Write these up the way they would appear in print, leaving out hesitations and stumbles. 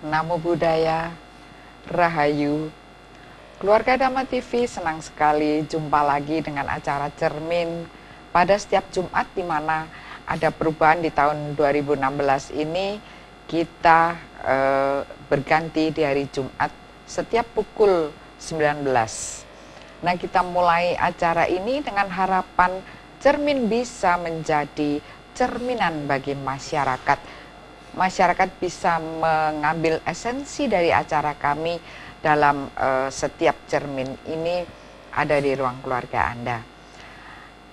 Namo Buddhaya, Rahayu. Keluarga Dhamma TV senang sekali jumpa lagi dengan acara Cermin pada setiap Jumat, di mana ada perubahan di tahun 2016 ini. Kita berganti di hari Jumat setiap pukul 19. Nah, kita mulai acara ini dengan harapan Cermin bisa menjadi cerminan bagi masyarakat. Masyarakat bisa mengambil esensi dari acara kami dalam setiap cermin ini ada di ruang keluarga Anda.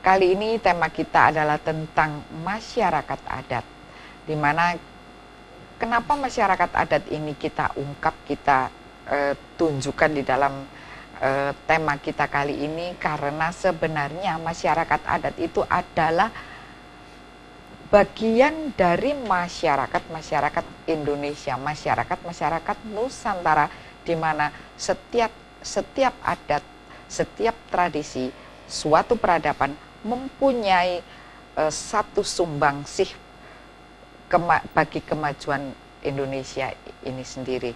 Kali ini tema kita adalah tentang masyarakat adat, di mana kenapa masyarakat adat ini kita ungkap, kita tunjukkan di dalam tema kita kali ini, karena sebenarnya masyarakat adat itu adalah bagian dari masyarakat Indonesia, masyarakat Nusantara, di mana setiap adat, setiap tradisi, suatu peradaban mempunyai satu sumbangsih bagi kemajuan Indonesia ini sendiri.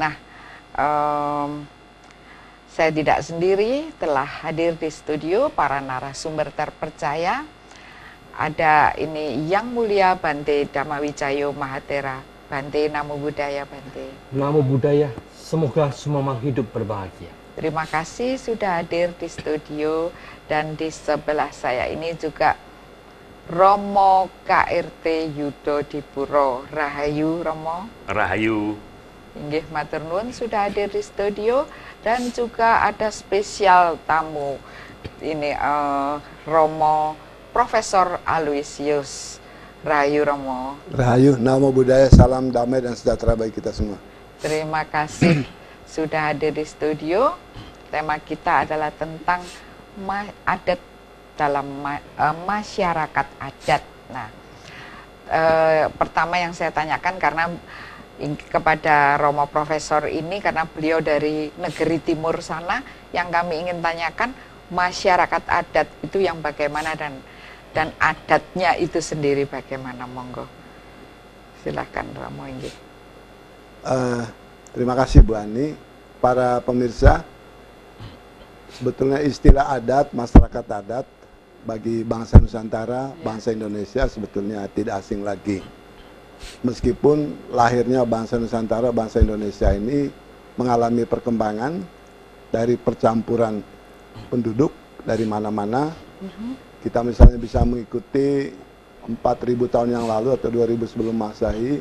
Nah, saya tidak sendiri, telah hadir di studio para narasumber terpercaya. Ada ini Yang Mulia Bante Dhammawijayo Mahatera. Bante, Namo Buddhaya, Bante. Namo Buddhaya, semoga semua makhluk hidup berbahagia. Terima kasih sudah hadir di studio. Dan di sebelah saya ini juga Romo KRT Yudo Dipuro. Rahayu, Romo. Rahayu. Inggih matur nuwun sudah hadir di studio. Dan juga ada spesial tamu ini Romo Profesor Aloysius. Rahayu, Romo. Rahayu, Namo Buddhaya, salam damai dan sejahtera bagi kita semua. Terima kasih sudah hadir di studio. Tema kita adalah tentang adat dalam masyarakat adat. Nah, pertama yang saya tanyakan karena kepada Romo Profesor ini, karena beliau dari negeri timur sana, yang kami ingin tanyakan masyarakat adat itu yang bagaimana dan adatnya itu sendiri bagaimana, monggo. Silahkan Romo Inggih. Terima kasih Bu Ani. Para pemirsa, sebetulnya istilah adat, masyarakat adat bagi bangsa Nusantara, bangsa Indonesia sebetulnya tidak asing lagi. Meskipun lahirnya bangsa Nusantara, bangsa Indonesia ini mengalami perkembangan dari percampuran penduduk dari mana-mana. Kita misalnya bisa mengikuti 4.000 tahun yang lalu atau 2.000 sebelum Masehi,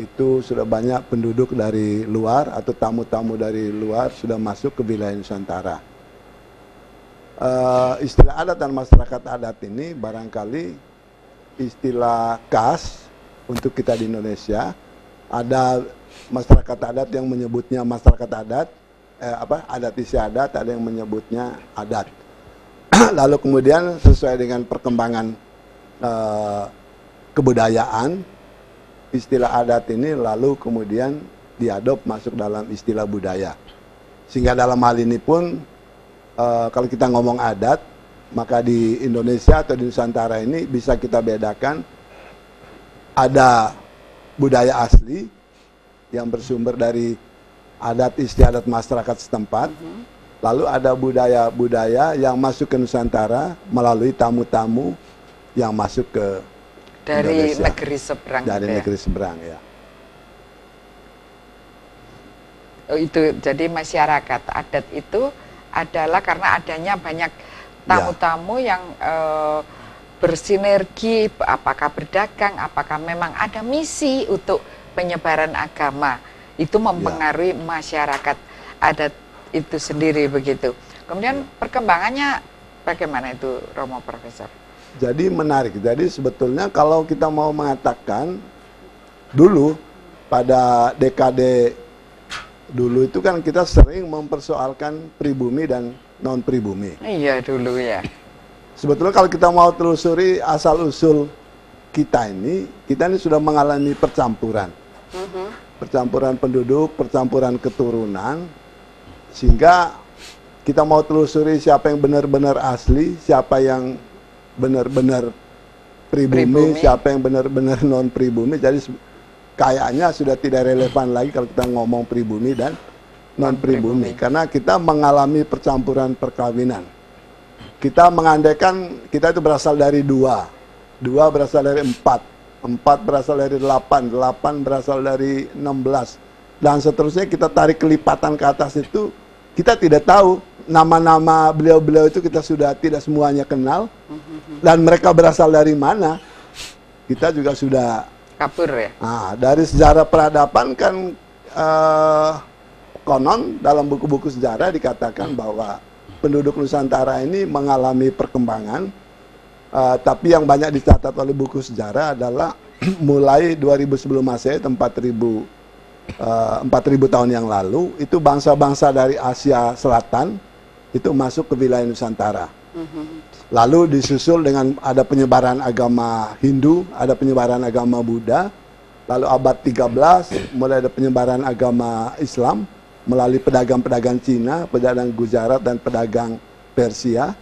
itu sudah banyak penduduk dari luar atau tamu-tamu dari luar sudah masuk ke wilayah Nusantara. Istilah adat dan masyarakat adat ini barangkali istilah khas untuk kita di Indonesia. Ada masyarakat adat yang menyebutnya masyarakat adat, adat istiadat, ada yang menyebutnya adat. Lalu kemudian sesuai dengan perkembangan kebudayaan, istilah adat ini lalu kemudian diadop masuk dalam istilah budaya. Sehingga dalam hal ini pun kalau kita ngomong adat, maka di Indonesia atau di Nusantara ini bisa kita bedakan, ada budaya asli yang bersumber dari adat istiadat masyarakat setempat. Lalu ada budaya-budaya yang masuk ke Nusantara melalui tamu-tamu yang masuk ke dari Indonesia. Negeri seberang. Dari gitu negeri seberang, ya. Oh, itu jadi masyarakat adat itu adalah karena adanya banyak tamu-tamu yang bersinergi, apakah berdagang, apakah memang ada misi untuk penyebaran agama, itu mempengaruhi masyarakat adat itu sendiri, begitu. Kemudian perkembangannya bagaimana itu, Romo Profesor? Jadi menarik. Jadi sebetulnya kalau kita mau mengatakan dulu pada dekade dulu itu kan kita sering mempersoalkan pribumi dan non pribumi. Iya dulu ya. Sebetulnya kalau kita mau telusuri asal usul kita ini sudah mengalami percampuran. Percampuran penduduk, percampuran keturunan, sehingga kita mau telusuri siapa yang benar-benar asli, siapa yang benar-benar pribumi, siapa yang benar-benar non pribumi. Jadi kayaknya sudah tidak relevan lagi kalau kita ngomong pribumi dan non pribumi, karena kita mengalami percampuran perkawinan. Kita mengandaikan kita itu berasal dari dua berasal dari empat berasal dari 8 berasal dari 16, dan seterusnya. Kita tarik kelipatan ke atas itu, kita tidak tahu nama-nama beliau-beliau itu, kita sudah tidak semuanya kenal, dan mereka berasal dari mana kita juga sudah kabur ya. Nah, dari sejarah peradaban kan konon dalam buku-buku sejarah dikatakan bahwa penduduk Nusantara ini mengalami perkembangan, tapi yang banyak dicatat oleh buku sejarah adalah mulai 2000 sebelum Masehi, 4000 tahun yang lalu, itu bangsa-bangsa dari Asia Selatan itu masuk ke wilayah Nusantara. Lalu disusul dengan ada penyebaran agama Hindu, ada penyebaran agama Buddha. Lalu abad 13 mulai ada penyebaran agama Islam melalui pedagang-pedagang Cina, pedagang Gujarat dan pedagang Persia.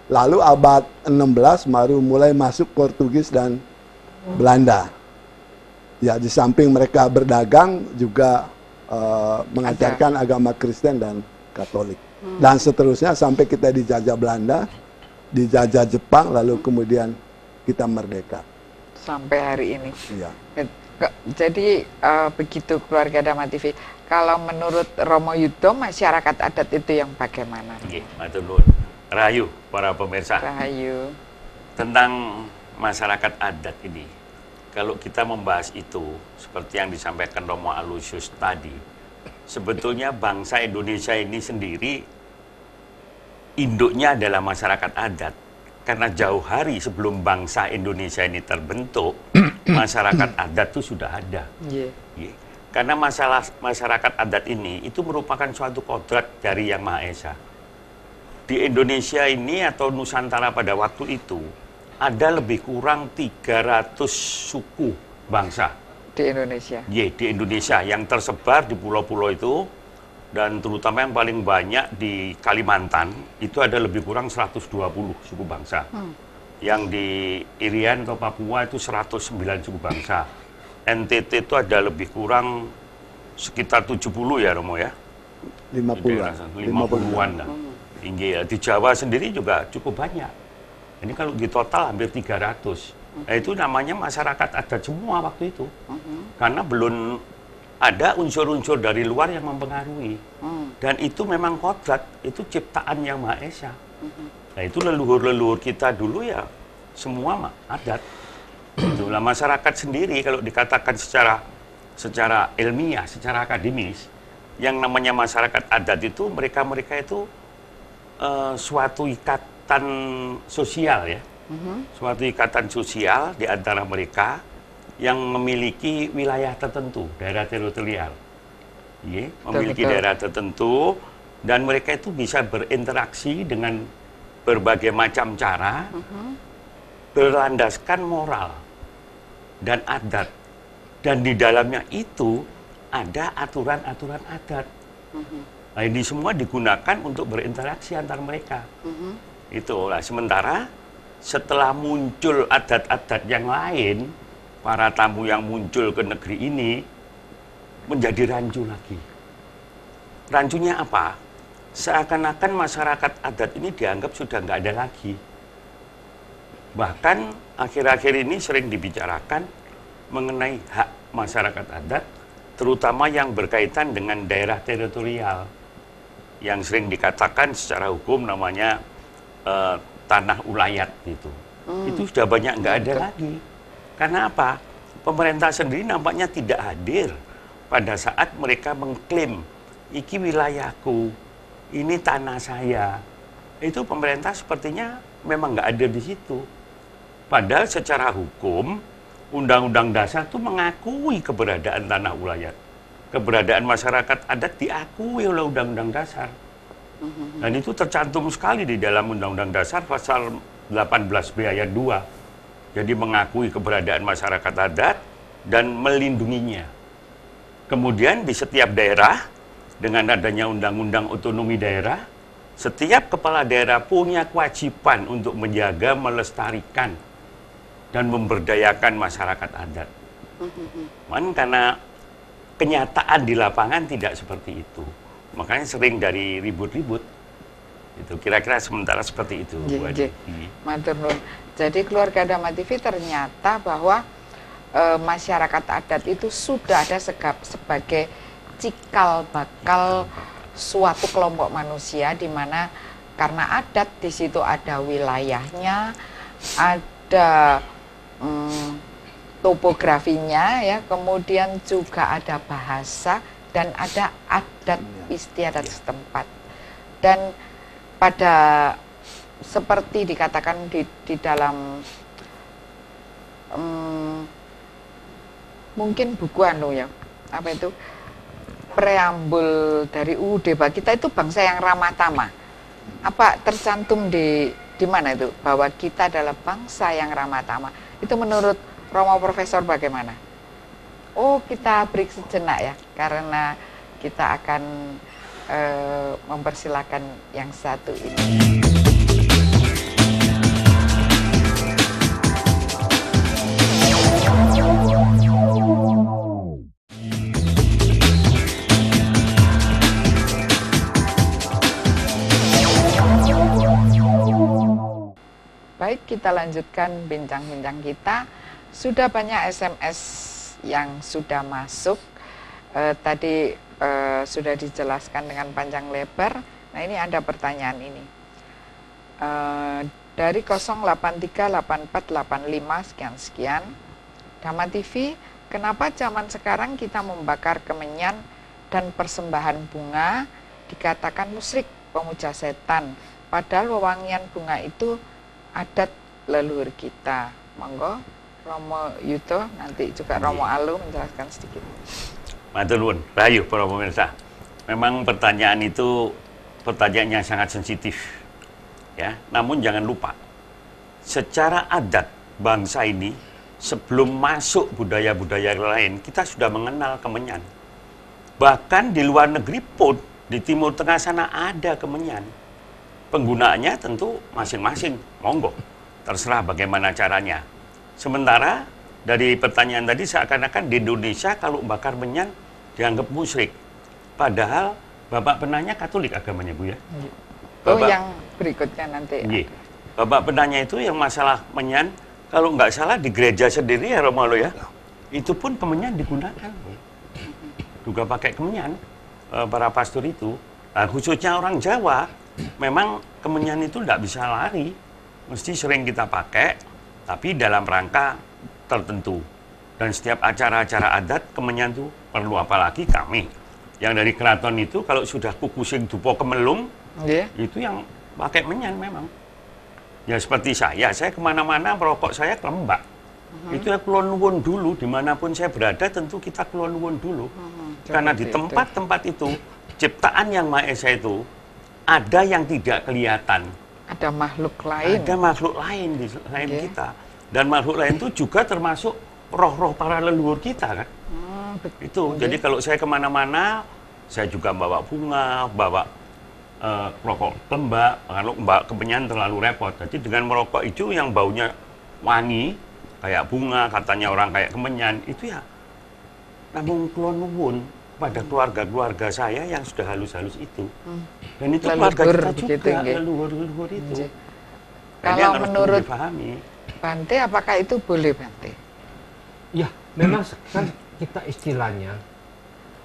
Lalu abad 16 baru mulai masuk Portugis dan Belanda. Ya, di samping mereka berdagang juga mengajarkan agama Kristen dan Katolik. Dan seterusnya sampai kita dijajah Belanda, dijajah Jepang, lalu kemudian kita merdeka. Sampai hari ini. Iya. Jadi begitu keluarga Dhamma TV. Kalau menurut Romo Yudho, masyarakat adat itu yang bagaimana? Nggih, matur nuwun. Rahayu para pemirsa. Rahayu. Tentang masyarakat adat ini, kalau kita membahas itu, seperti yang disampaikan Romo Aloysius tadi, sebetulnya bangsa Indonesia ini sendiri, induknya adalah masyarakat adat. Karena jauh hari sebelum bangsa Indonesia ini terbentuk, masyarakat adat itu sudah ada. Yeah. Karena masyarakat adat ini itu merupakan suatu kodrat dari Yang Maha Esa. Di Indonesia ini atau Nusantara pada waktu itu, ada lebih kurang 300 suku bangsa. Di Indonesia? Di Indonesia, yang tersebar di pulau-pulau itu, dan terutama yang paling banyak di Kalimantan, itu ada lebih kurang 120 suku bangsa. Yang di Irian atau Papua itu 109 suku bangsa. NTT itu ada lebih kurang sekitar 70 ya Romo ya? 50-an lah. Tinggi ya. Di Jawa sendiri juga cukup banyak. Ini kalau di total hampir 300. Nah, itu namanya masyarakat adat semua waktu itu. Karena belum ada unsur-unsur dari luar yang mempengaruhi. Dan itu memang kodrat, itu ciptaan Yang Maha Esa. Nah, itu leluhur-leluhur kita dulu ya, semua adat. Itulah masyarakat sendiri kalau dikatakan secara ilmiah, secara akademis, yang namanya masyarakat adat itu mereka itu suatu ikatan sosial ya, suatu ikatan sosial di antara mereka yang memiliki wilayah tertentu, daerah teritorial, memiliki daerah tertentu, dan mereka itu bisa berinteraksi dengan berbagai macam cara, berlandaskan moral dan adat, dan di dalamnya itu ada aturan-aturan adat. Nah, ini semua digunakan untuk berinteraksi antar mereka. Itulah. Sementara setelah muncul adat-adat yang lain, para tamu yang muncul ke negeri ini menjadi rancu lagi. Rancunya apa? Seakan-akan masyarakat adat ini dianggap sudah nggak ada lagi. Bahkan akhir-akhir ini sering dibicarakan mengenai hak masyarakat adat, terutama yang berkaitan dengan daerah teritorial, yang sering dikatakan secara hukum namanya tanah ulayat gitu. Itu sudah banyak nggak ada lagi. Karena apa? Pemerintah sendiri nampaknya tidak hadir pada saat mereka mengklaim, iki wilayahku, ini tanah saya. Itu pemerintah sepertinya memang nggak ada di situ. Padahal secara hukum, Undang-Undang Dasar itu mengakui keberadaan tanah ulayat. Keberadaan masyarakat adat diakui oleh Undang-Undang Dasar. Dan itu tercantum sekali di dalam Undang-Undang Dasar pasal 18B ayat 2. Jadi mengakui keberadaan masyarakat adat dan melindunginya. Kemudian di setiap daerah, dengan adanya Undang-Undang Otonomi Daerah, setiap kepala daerah punya kewajiban untuk menjaga, melestarikan, dan memberdayakan masyarakat adat. Karena kenyataan di lapangan tidak seperti itu. Makanya sering dari ribut-ribut. Itu kira-kira sementara seperti itu. Matur nuwun. Jadi keluarga Dhamma TV ternyata bahwa masyarakat adat itu sudah ada sebagai cikal bakal suatu kelompok manusia, di mana karena adat di situ ada wilayahnya, ada topografinya ya, kemudian juga ada bahasa dan ada adat istiadat setempat. Dan pada seperti dikatakan di dalam mungkin buku ya, apa itu, preambul dari UUD kita itu bangsa yang ramah tamah. Apa tercantum di mana itu bahwa kita adalah bangsa yang ramah tamah? Itu menurut Romo Profesor bagaimana? Oh, kita break sejenak ya, karena kita akan mempersilahkan yang satu ini. Baik, kita lanjutkan bincang-bincang kita. Sudah banyak SMS yang sudah masuk. Tadi sudah dijelaskan dengan panjang lebar. Nah, ini ada pertanyaan ini. Dari 0838485 sekian-sekian. Dhamma TV, kenapa zaman sekarang kita membakar kemenyan dan persembahan bunga dikatakan musyrik, pemuja setan, padahal wewangian bunga itu adat leluhur kita? Monggo Romo Yuto, nanti juga Romo Alu menjelaskan sedikit. Matur nuwun, rahayu para pemirsa. Memang pertanyaan itu pertanyaan yang sangat sensitif. Ya, namun jangan lupa, secara adat bangsa ini sebelum masuk budaya-budaya lain, kita sudah mengenal kemenyan. Bahkan di luar negeri pun, di Timur Tengah sana ada kemenyan. Penggunaannya tentu masing-masing, monggo, terserah bagaimana caranya. Sementara dari pertanyaan tadi seakan-akan di Indonesia kalau bakar menyan dianggap musyrik. Padahal Bapak penanya Katolik agamanya, Bu ya? Bapak, yang berikutnya nanti. Iya. Bapak penanya itu yang masalah menyan, kalau nggak salah di gereja sendiri ya Romo ya, itu pun kemenyan digunakan. Juga pakai kemenyan, para pastor itu. Nah, khususnya orang Jawa, memang kemenyan itu nggak bisa lari. Mesti sering kita pakai, tapi dalam rangka tertentu. Dan setiap acara-acara adat, kemenyan itu perlu, apalagi kami. Yang dari keraton itu, kalau sudah kukusing dupo kemelung, itu yang pakai menyan memang. Ya seperti saya kemana-mana merokok saya kelembak. Itu ya kulon nuwun dulu, dimanapun saya berada tentu kita kulon nuwun dulu. Karena di tempat-tempat itu, ciptaan yang Maha Esa itu, ada yang tidak kelihatan. Ada makhluk lain. Ada makhluk lain di selain kita. Dan makhluk lain itu juga termasuk roh-roh para leluhur kita kan. Itu. Jadi kalau saya kemana-mana, saya juga bawa bunga, bawa rokok tembak. Kalau mbak kemenyan terlalu repot. Jadi dengan merokok itu yang baunya wangi, kayak bunga, katanya orang kayak kemenyan, itu ya namun kulon nuwun pada keluarga-keluarga saya yang sudah halus-halus itu. Dan itu keluarga kita juga, leluhur-leluhur itu. Kalau menurut Bante, apakah itu boleh, Bante? Ya, memang kan kita istilahnya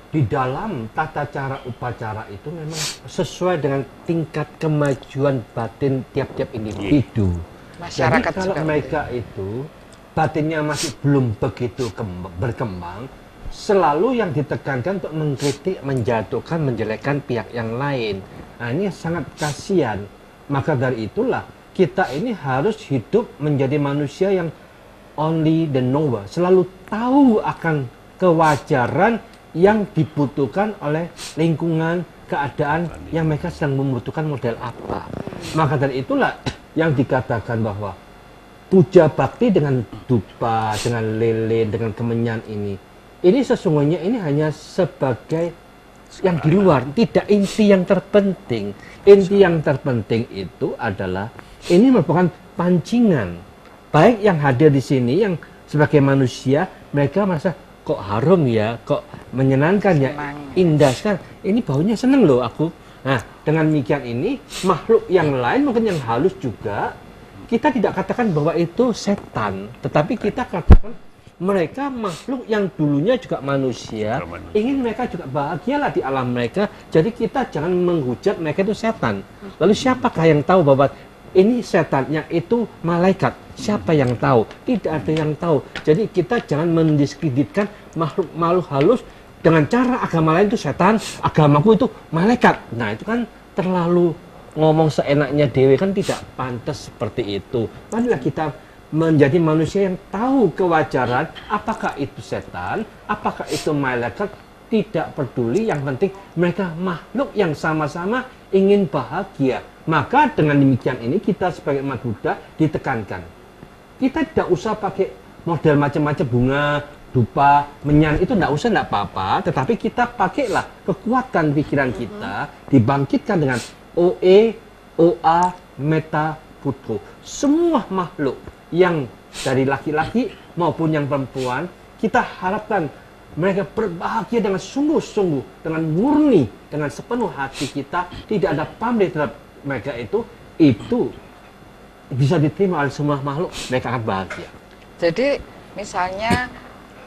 di dalam tata cara upacara itu memang sesuai dengan tingkat kemajuan batin tiap-tiap individu. Masyarakat. Jadi kalau mereka itu batinnya masih belum begitu berkembang, selalu yang ditekankan untuk mengkritik, menjatuhkan, menjelekkan pihak yang lain. Nah, ini sangat kasihan. Maka dari itulah kita ini harus hidup menjadi manusia yang only the knower, selalu tahu akan kewajaran yang dibutuhkan oleh lingkungan, keadaan yang mereka sedang membutuhkan model apa. Maka dari itulah yang dikatakan bahwa puja bakti dengan dupa, dengan lilin, dengan kemenyan ini sesungguhnya ini hanya sebagai yang di luar, tidak inti yang terpenting. Inti yang terpenting itu adalah ini merupakan pancingan, baik yang hadir di sini, yang sebagai manusia mereka merasa kok harum ya, kok menyenangkan ya, Senang. indah sekali. Ini baunya seneng loh aku. Nah, dengan demikian ini makhluk yang lain mungkin yang halus juga kita tidak katakan bahwa itu setan, tetapi kita katakan mereka makhluk yang dulunya juga manusia, ingin mereka juga bahagialah di alam mereka. Jadi kita jangan menghujat mereka itu setan. Lalu siapakah yang tahu bahwa ini setan, yang itu malaikat? Siapa yang tahu? Tidak ada yang tahu. Jadi kita jangan mendiskreditkan makhluk halus dengan cara agama lain itu setan, agamaku itu malaikat. Nah itu kan terlalu ngomong seenaknya dewe, kan tidak pantas seperti itu. Marilah kita menjadi manusia yang tahu kewajaran, apakah itu setan, apakah itu malaikat, tidak peduli, yang penting mereka makhluk yang sama-sama ingin bahagia. Maka dengan demikian ini kita sebagai umat Buddha ditekankan. Kita tidak usah pakai model macam-macam bunga, dupa, menyan, itu tidak usah, tidak apa-apa, tetapi kita pakailah kekuatan pikiran kita, dibangkitkan dengan OE, OA, Meta, Putro. Semua makhluk yang dari laki-laki maupun yang perempuan, kita harapkan mereka berbahagia dengan sungguh-sungguh, dengan murni, dengan sepenuh hati kita, tidak ada pamrih terhadap mereka itu bisa diterima oleh semua makhluk, mereka akan bahagia. Jadi misalnya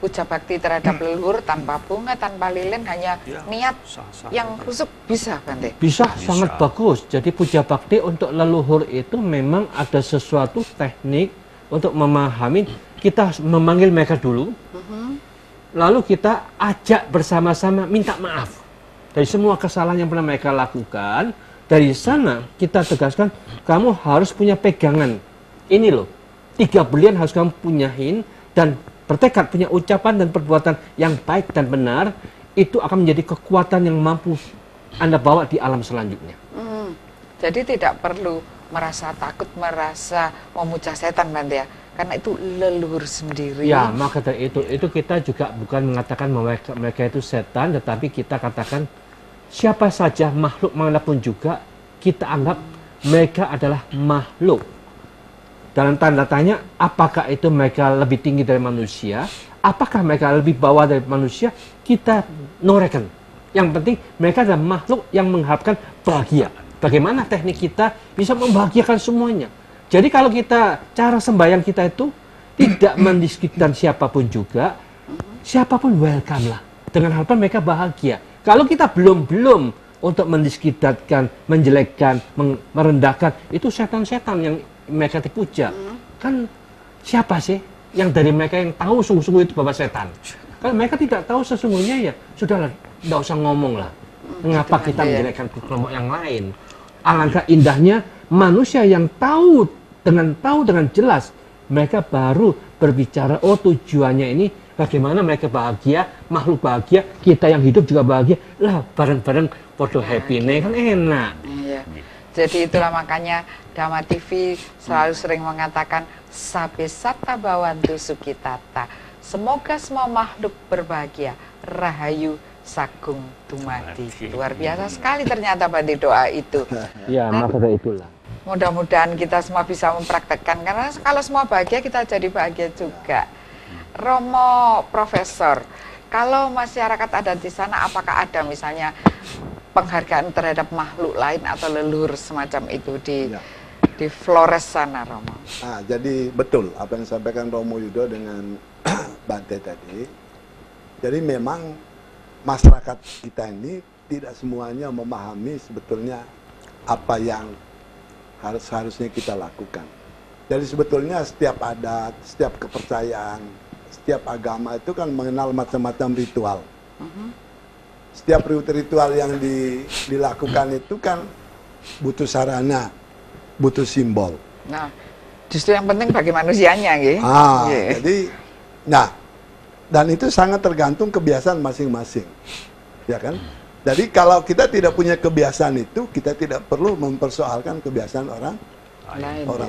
puja bakti terhadap leluhur tanpa bunga, tanpa lilin, hanya niat yang khusyuk bisa, Bante? Bisa, sangat bagus. Jadi puja bakti untuk leluhur itu memang ada sesuatu teknik untuk memahami. Kita memanggil mereka dulu, lalu kita ajak bersama-sama minta maaf dari semua kesalahan yang pernah mereka lakukan. Dari sana kita tegaskan, kamu harus punya pegangan. Ini loh, 3 berlian harus kamu punyain, dan bertekad punya ucapan dan perbuatan yang baik dan benar. Itu akan menjadi kekuatan yang mampu Anda bawa di alam selanjutnya. Jadi tidak perlu merasa takut, merasa memuja setan, Bante ya, karena itu leluhur sendiri. Ya, maka dari itu kita juga bukan mengatakan bahwa mereka itu setan, tetapi kita katakan siapa saja makhluk manapun juga kita anggap mereka adalah makhluk. Dalam tanda tanya, apakah itu mereka lebih tinggi dari manusia? Apakah mereka lebih bawah dari manusia? Kita norekan. Yang penting mereka adalah makhluk yang mengharapkan bahagia. Bagaimana teknik kita bisa membahagiakan semuanya? Jadi kalau kita, cara sembahyang kita itu tidak mendiskreditkan siapapun juga, siapapun welcome lah. Dengan harapan mereka bahagia. Kalau kita belum untuk mendiskreditkan, menjelekkan, merendahkan, itu setan-setan yang mereka dipuja. Kan siapa sih yang dari mereka yang tahu sungguh-sungguh itu bahwa setan? Kalau mereka tidak tahu sesungguhnya, ya sudahlah, tidak usah ngomong lah. Mengapa kita menjelekkan kelompok yang lain? Alangkah indahnya manusia yang tahu dengan jelas, mereka baru berbicara, oh tujuannya ini bagaimana mereka bahagia, makhluk bahagia, kita yang hidup juga bahagia. Lah bareng-bareng podo happy nih kan enak. Iya. Jadi itulah makanya Dhamma TV selalu sering mengatakan Sabe Satta Bhawantu Sukhitata. Semoga semua makhluk berbahagia. Rahayu Sagung Dumadi. Luar biasa sekali ternyata Bante doa itu. Ya, maka dari itulah. Mudah-mudahan kita semua bisa mempraktekkan, karena kalau semua bahagia kita jadi bahagia juga. Romo Profesor, kalau masyarakat adat di sana apakah ada misalnya penghargaan terhadap makhluk lain atau leluhur semacam itu di Flores sana, Romo? Nah, jadi betul apa yang disampaikan Romo Yudo dengan Bante tadi. Jadi memang masyarakat kita ini tidak semuanya memahami sebetulnya apa yang harusnya kita lakukan. Jadi sebetulnya setiap adat, setiap kepercayaan, setiap agama itu kan mengenal macam-macam ritual. Setiap ritual yang dilakukan itu kan butuh sarana, butuh simbol. Nah, justru yang penting bagi manusianya, gitu. Jadi, dan itu sangat tergantung kebiasaan masing-masing, ya kan? Jadi kalau kita tidak punya kebiasaan itu, kita tidak perlu mempersoalkan kebiasaan orang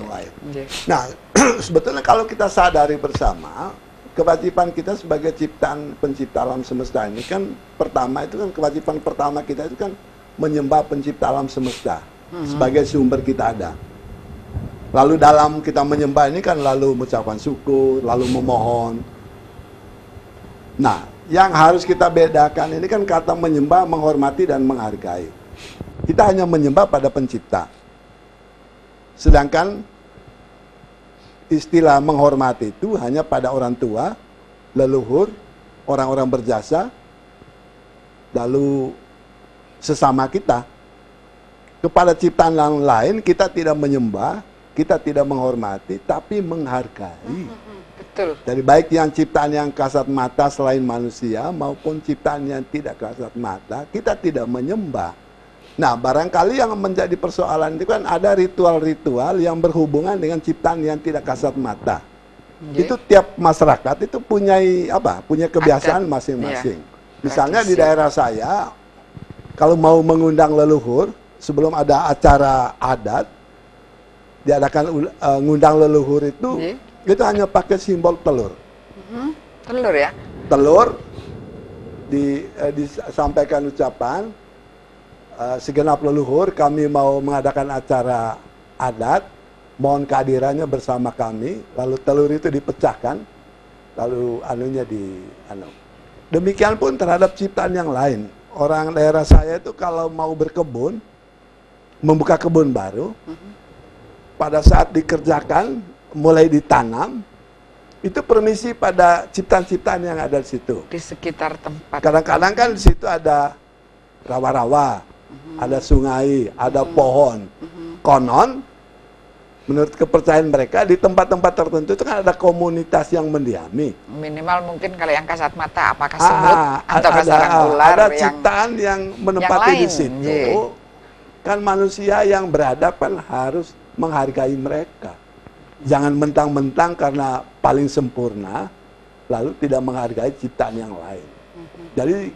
lain. Nah, sebetulnya kalau kita sadari bersama, kewajiban kita sebagai ciptaan pencipta alam semesta ini kan pertama itu kan kewajiban pertama kita itu kan menyembah pencipta alam semesta sebagai sumber kita ada. Lalu dalam kita menyembah ini kan lalu mengucapkan syukur, lalu memohon. Nah, yang harus kita bedakan ini kan kata menyembah, menghormati, dan menghargai. Kita hanya menyembah pada pencipta. Sedangkan istilah menghormati itu hanya pada orang tua, leluhur, orang-orang berjasa, lalu sesama kita. Kepada ciptaan yang lain kita tidak menyembah, kita tidak menghormati, tapi menghargai. Betul. Jadi baik yang ciptaan yang kasat mata selain manusia maupun ciptaan yang tidak kasat mata, kita tidak menyembah. Nah, barangkali yang menjadi persoalan itu kan ada ritual-ritual yang berhubungan dengan ciptaan yang tidak kasat mata. Itu tiap masyarakat itu punya kebiasaan masing-masing. Misalnya di daerah saya, kalau mau mengundang leluhur, sebelum ada acara adat, diadakan ngundang leluhur itu hanya pakai simbol telur. Telur ya? Telur, disampaikan ucapan, segenap leluhur kami mau mengadakan acara adat, mohon kehadirannya bersama kami, lalu telur itu dipecahkan, lalu Demikian pun terhadap ciptaan yang lain. Orang daerah saya itu kalau mau berkebun, membuka kebun baru, pada saat dikerjakan, mulai ditanam, itu permisi pada ciptaan-ciptaan yang ada di situ. Di sekitar tempat. Kadang-kadang kan di situ ada rawa-rawa, ada sungai, ada pohon. Konon, menurut kepercayaan mereka, di tempat-tempat tertentu itu kan ada komunitas yang mendiami. Minimal mungkin kalau yang kasat mata, apakah semut atau sarang ular. Ada ciptaan yang menempati di situ. Kan manusia yang beradab kan harus menghargai mereka. Jangan mentang-mentang karena paling sempurna, lalu tidak menghargai ciptaan yang lain. Jadi,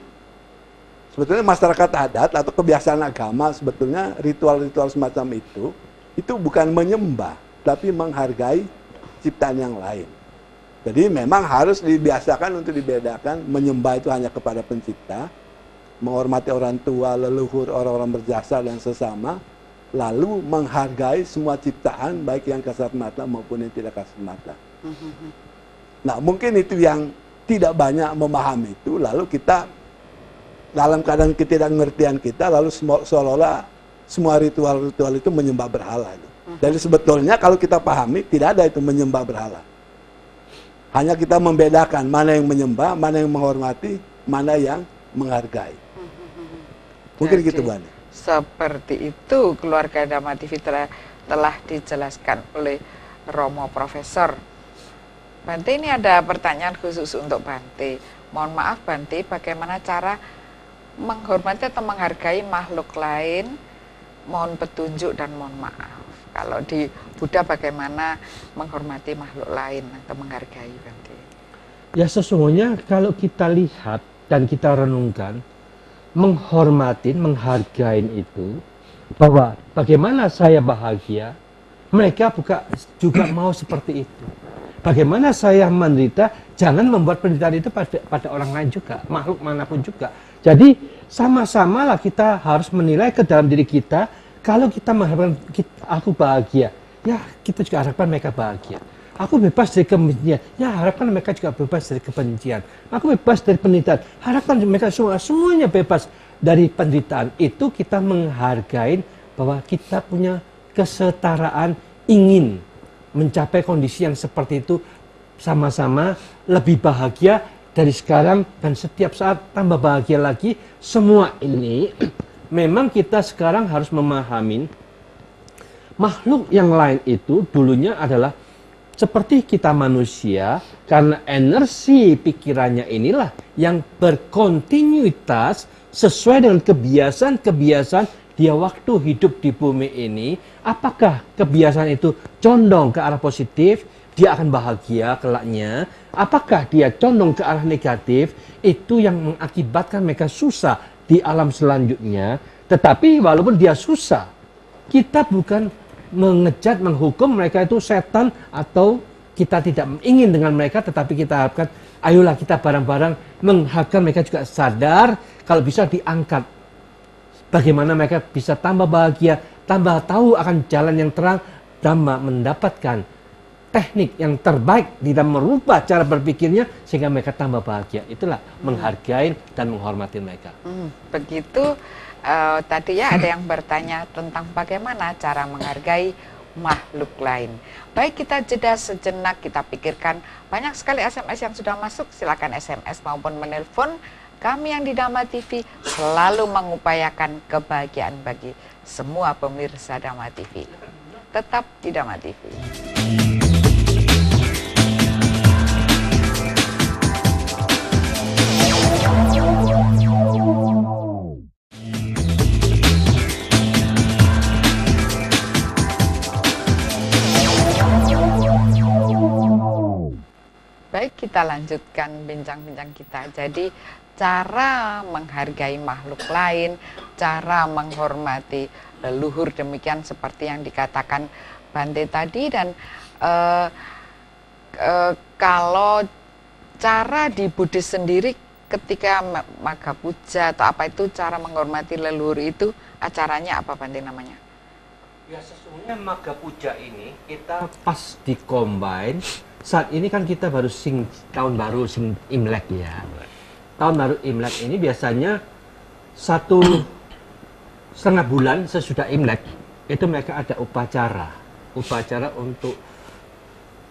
sebetulnya masyarakat adat atau kebiasaan agama, sebetulnya ritual-ritual semacam itu bukan menyembah, tapi menghargai ciptaan yang lain. Jadi memang harus dibiasakan untuk dibedakan, menyembah itu hanya kepada pencipta, menghormati orang tua, leluhur, orang-orang berjasa, dan sesama, lalu menghargai semua ciptaan, baik yang kasat mata maupun yang tidak kasat mata. Nah, mungkin itu yang tidak banyak memahami itu, lalu kita dalam keadaan ketidakngertian kita, lalu seolah-olah semua ritual-ritual itu menyembah berhala. Jadi sebetulnya kalau kita pahami, tidak ada itu menyembah berhala. Hanya kita membedakan mana yang menyembah, mana yang menghormati, mana yang menghargai. Mungkin Jadi, gitu, Bu Ani. Seperti itu keluarga Dhamma TV telah dijelaskan oleh Romo Profesor. Bante, ini ada pertanyaan khusus untuk Bante. Mohon maaf Bante, bagaimana cara menghormati atau menghargai makhluk lain? Mohon petunjuk dan mohon maaf. Kalau di Buddha bagaimana menghormati makhluk lain atau menghargai, Bante? Ya sesungguhnya kalau kita lihat dan kita renungkan, menghormatin, menghargain itu, bahwa bagaimana saya bahagia, mereka juga mau seperti itu. Bagaimana saya menderita, jangan membuat penderitaan itu pada orang lain juga, makhluk manapun juga. Jadi sama-samalah kita harus menilai ke dalam diri kita. Kalau kita mengharapkan aku bahagia, ya kita juga harapkan mereka bahagia. Aku bebas dari kebencian, ya harapkan mereka juga bebas dari kebencian. Aku bebas dari penderitaan, harapkan mereka semuanya bebas dari penderitaan. Itu kita menghargai bahwa kita punya kesetaraan, ingin mencapai kondisi yang seperti itu, sama-sama lebih bahagia dari sekarang dan setiap saat tambah bahagia lagi. Semua ini memang kita sekarang harus memahami makhluk yang lain itu dulunya adalah seperti kita manusia, karena energi pikirannya inilah yang berkontinuitas sesuai dengan kebiasaan-kebiasaan dia waktu hidup di bumi ini. Apakah kebiasaan itu condong ke arah positif, dia akan bahagia kelaknya? Apakah dia condong ke arah negatif, itu yang mengakibatkan mereka susah di alam selanjutnya. Tetapi walaupun dia susah, kita bukan mengejat, menghukum mereka itu setan, atau kita tidak ingin dengan mereka, tetapi kita harapkan ayolah kita bareng-bareng mengharapkan mereka juga sadar, kalau bisa diangkat. Bagaimana mereka bisa tambah bahagia, tambah tahu akan jalan yang terang, Dhamma mendapatkan teknik yang terbaik di dalam merubah cara berpikirnya sehingga mereka tambah bahagia. Itulah menghargai dan menghormati mereka. Begitu. Tadi ya ada yang bertanya tentang bagaimana cara menghargai makhluk lain. Baik, kita jeda sejenak, kita pikirkan. Banyak sekali SMS yang sudah masuk, silakan SMS maupun menelpon. Kami yang di Dhamma TV selalu mengupayakan kebahagiaan bagi semua pemirsa Dhamma TV. Tetap di Dhamma TV. Baik, kita lanjutkan bincang-bincang kita. Jadi, cara menghargai makhluk lain, cara menghormati leluhur, demikian seperti yang dikatakan Bante tadi. Dan kalau cara di Buddhis sendiri ketika Magha Puja atau apa itu cara menghormati leluhur itu, acaranya apa Bante namanya? Ya, sesungguhnya Magha Puja ini kita pas di-combine. Saat ini kan kita baru sing tahun baru, sing Imlek ya. Tahun baru Imlek ini biasanya 1,5 bulan sesudah Imlek itu mereka ada upacara untuk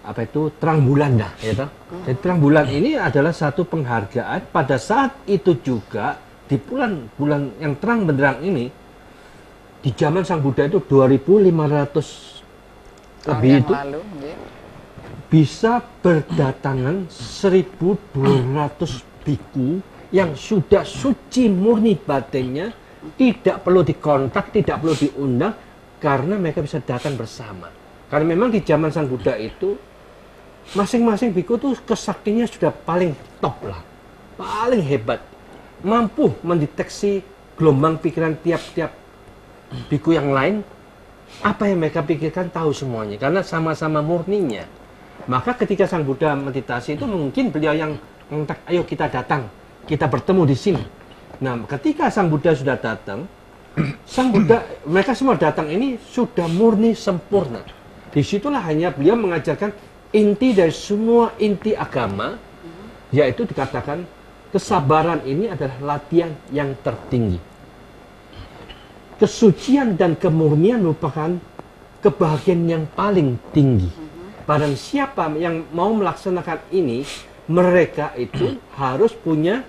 apa itu terang bulan dah, ya toh. Jadi terang bulan ini adalah satu penghargaan. Pada saat itu juga di bulan yang terang benderang ini, di zaman Sang Buddha itu 2.500 lebih itu lalu, bisa berdatangan 1.200 biku yang sudah suci murni batinnya, tidak perlu dikontak, tidak perlu diundang, karena mereka bisa datang bersama. Karena memang di zaman Sang Buddha itu masing-masing biku tuh kesaktinya sudah paling top lah, paling hebat, mampu mendeteksi gelombang pikiran tiap-tiap biku yang lain. Apa yang mereka pikirkan tahu semuanya, karena sama-sama murninya. Maka ketika Sang Buddha meditasi itu mungkin beliau yang mengatakan, ayo kita datang, kita bertemu di sini. Nah, ketika Sang Buddha sudah datang, Sang Buddha, mereka semua datang ini sudah murni sempurna. Disitulah hanya beliau mengajarkan inti dari semua inti agama, yaitu dikatakan kesabaran ini adalah latihan yang tertinggi. Kesucian dan kemurnian merupakan kebahagiaan yang paling tinggi. Barang siapa yang mau melaksanakan ini, mereka itu harus punya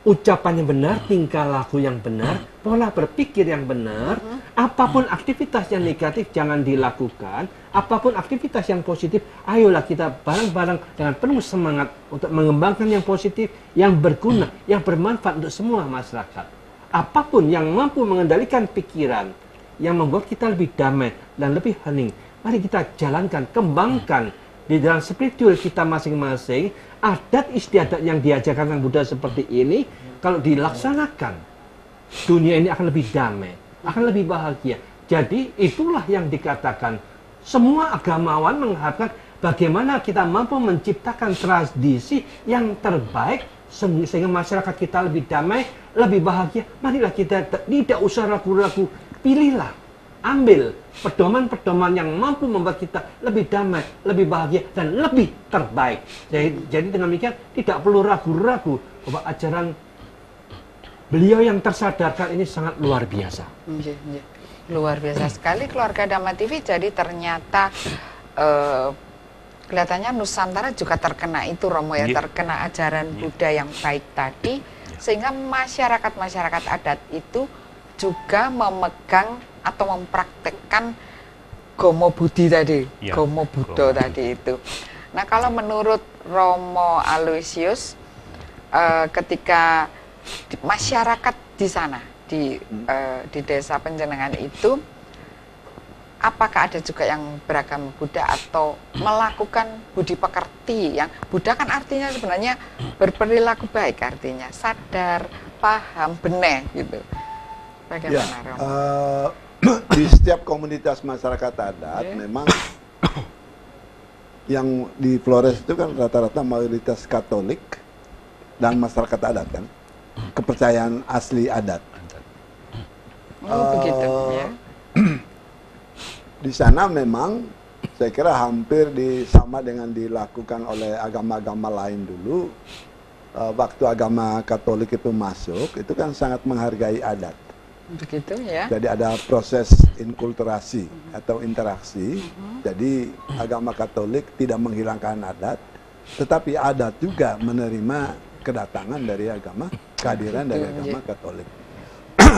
ucapan yang benar, tingkah laku yang benar, pola berpikir yang benar. Apapun aktivitas yang negatif jangan dilakukan, apapun aktivitas yang positif, ayolah kita bareng-bareng dengan penuh semangat untuk mengembangkan yang positif, yang berguna, yang bermanfaat untuk semua masyarakat. Apapun yang mampu mengendalikan pikiran, yang membuat kita lebih damai dan lebih hening, mari kita jalankan, kembangkan di dalam spiritual kita masing-masing. Adat istiadat yang diajarkan Sang Buddha seperti ini, kalau dilaksanakan, dunia ini akan lebih damai, akan lebih bahagia. Jadi itulah yang dikatakan semua agamawan mengharapkan bagaimana kita mampu menciptakan tradisi yang terbaik sehingga masyarakat kita lebih damai, lebih bahagia. Marilah kita tidak usah ragu-ragu, pilihlah, ambil pedoman-pedoman yang mampu membuat kita lebih damai, lebih bahagia, dan lebih terbaik. Jadi dengan demikian tidak perlu ragu-ragu bahwa ajaran beliau yang tersadarkan ini sangat luar biasa. Luar biasa sekali keluarga Dhamma TV. Jadi ternyata kelihatannya Nusantara juga terkena itu, Romo ya, terkena ajaran Buddha yang baik tadi, sehingga masyarakat adat itu juga memegang atau mempraktekkan Gomo Budi tadi, Gomo Buddha tadi itu. Nah, kalau menurut Romo Aloysius, ketika masyarakat di sana, di desa Penjenengan itu, apakah ada juga yang beragama Buddha atau melakukan budi pekerti? Yang Buddha kan artinya sebenarnya berperilaku baik, artinya sadar, paham, benar gitu. Bagaimana, Romo? Di setiap komunitas masyarakat adat memang yang di Flores itu kan rata-rata mayoritas Katolik dan masyarakat adat kan, kepercayaan asli adat. Oh begitu ya. di sana memang saya kira hampir sama dengan dilakukan oleh agama-agama lain dulu. Waktu agama Katolik itu masuk, itu kan sangat menghargai adat. Begitu ya. Jadi ada proses inkulturasi atau interaksi. Jadi agama Katolik tidak menghilangkan adat, tetapi adat juga menerima kedatangan dari kehadiran dari agama Katolik.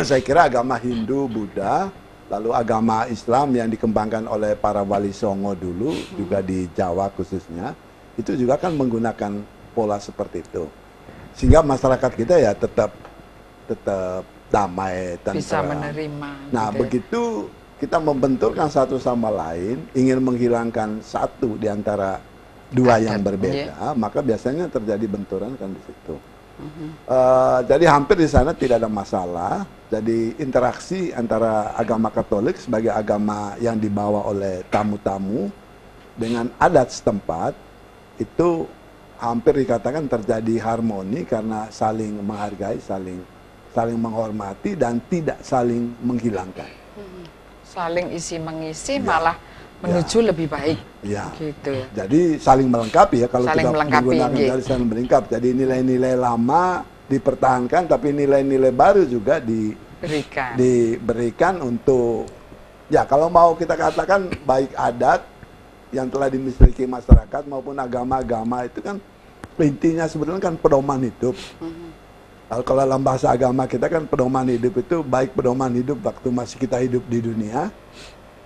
Saya kira agama Hindu, Buddha, lalu agama Islam yang dikembangkan oleh para wali songo dulu, juga di Jawa khususnya, itu juga kan menggunakan pola seperti itu. Sehingga masyarakat kita ya tetap damai, tentram. Bisa menerima. Nah, gitu. begitu kita membenturkan satu sama lain, ingin menghilangkan satu di antara dua Adat, yang berbeda, iya. maka biasanya terjadi benturan kan di situ. Jadi hampir di sana tidak ada masalah. Jadi interaksi antara agama Katolik sebagai agama yang dibawa oleh tamu-tamu dengan adat setempat itu hampir dikatakan terjadi harmoni karena saling menghargai, saling menghormati dan tidak saling menghilangkan. Saling isi mengisi Ya. malah menuju lebih baik. Ya. Gitu ya. Jadi saling melengkapi ya kalau Saling kita melengkapi, menggunakan nggih. dari saling melengkapi. Jadi nilai-nilai lama dipertahankan tapi nilai-nilai baru juga Berikan. diberikan untuk ya kalau mau kita katakan baik adat yang telah dimiliki masyarakat maupun agama-agama itu kan intinya sebetulnya kan pedoman hidup. Kalau dalam bahasa agama kita kan pedoman hidup itu baik pedoman hidup waktu masih kita hidup di dunia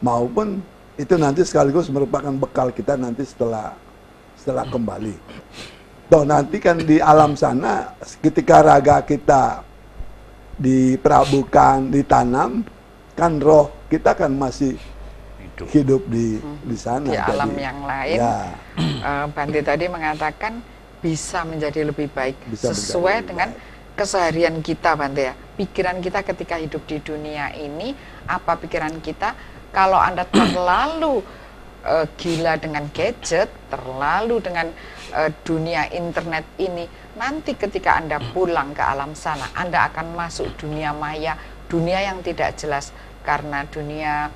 maupun itu nanti sekaligus merupakan bekal kita nanti setelah kembali. Toh nanti kan di alam sana ketika raga kita diperabukan, ditanam, kan roh kita kan masih hidup di sana. Di alam Jadi, yang lain. ya, Bante tadi mengatakan bisa menjadi lebih baik Bisa sesuai menjadi lebih dengan keseharian kita, Bante ya. Pikiran kita ketika hidup di dunia ini, apa pikiran kita? Kalau Anda terlalu gila dengan gadget, terlalu dengan dunia internet ini, nanti ketika Anda pulang ke alam sana, Anda akan masuk dunia maya, dunia yang tidak jelas karena dunia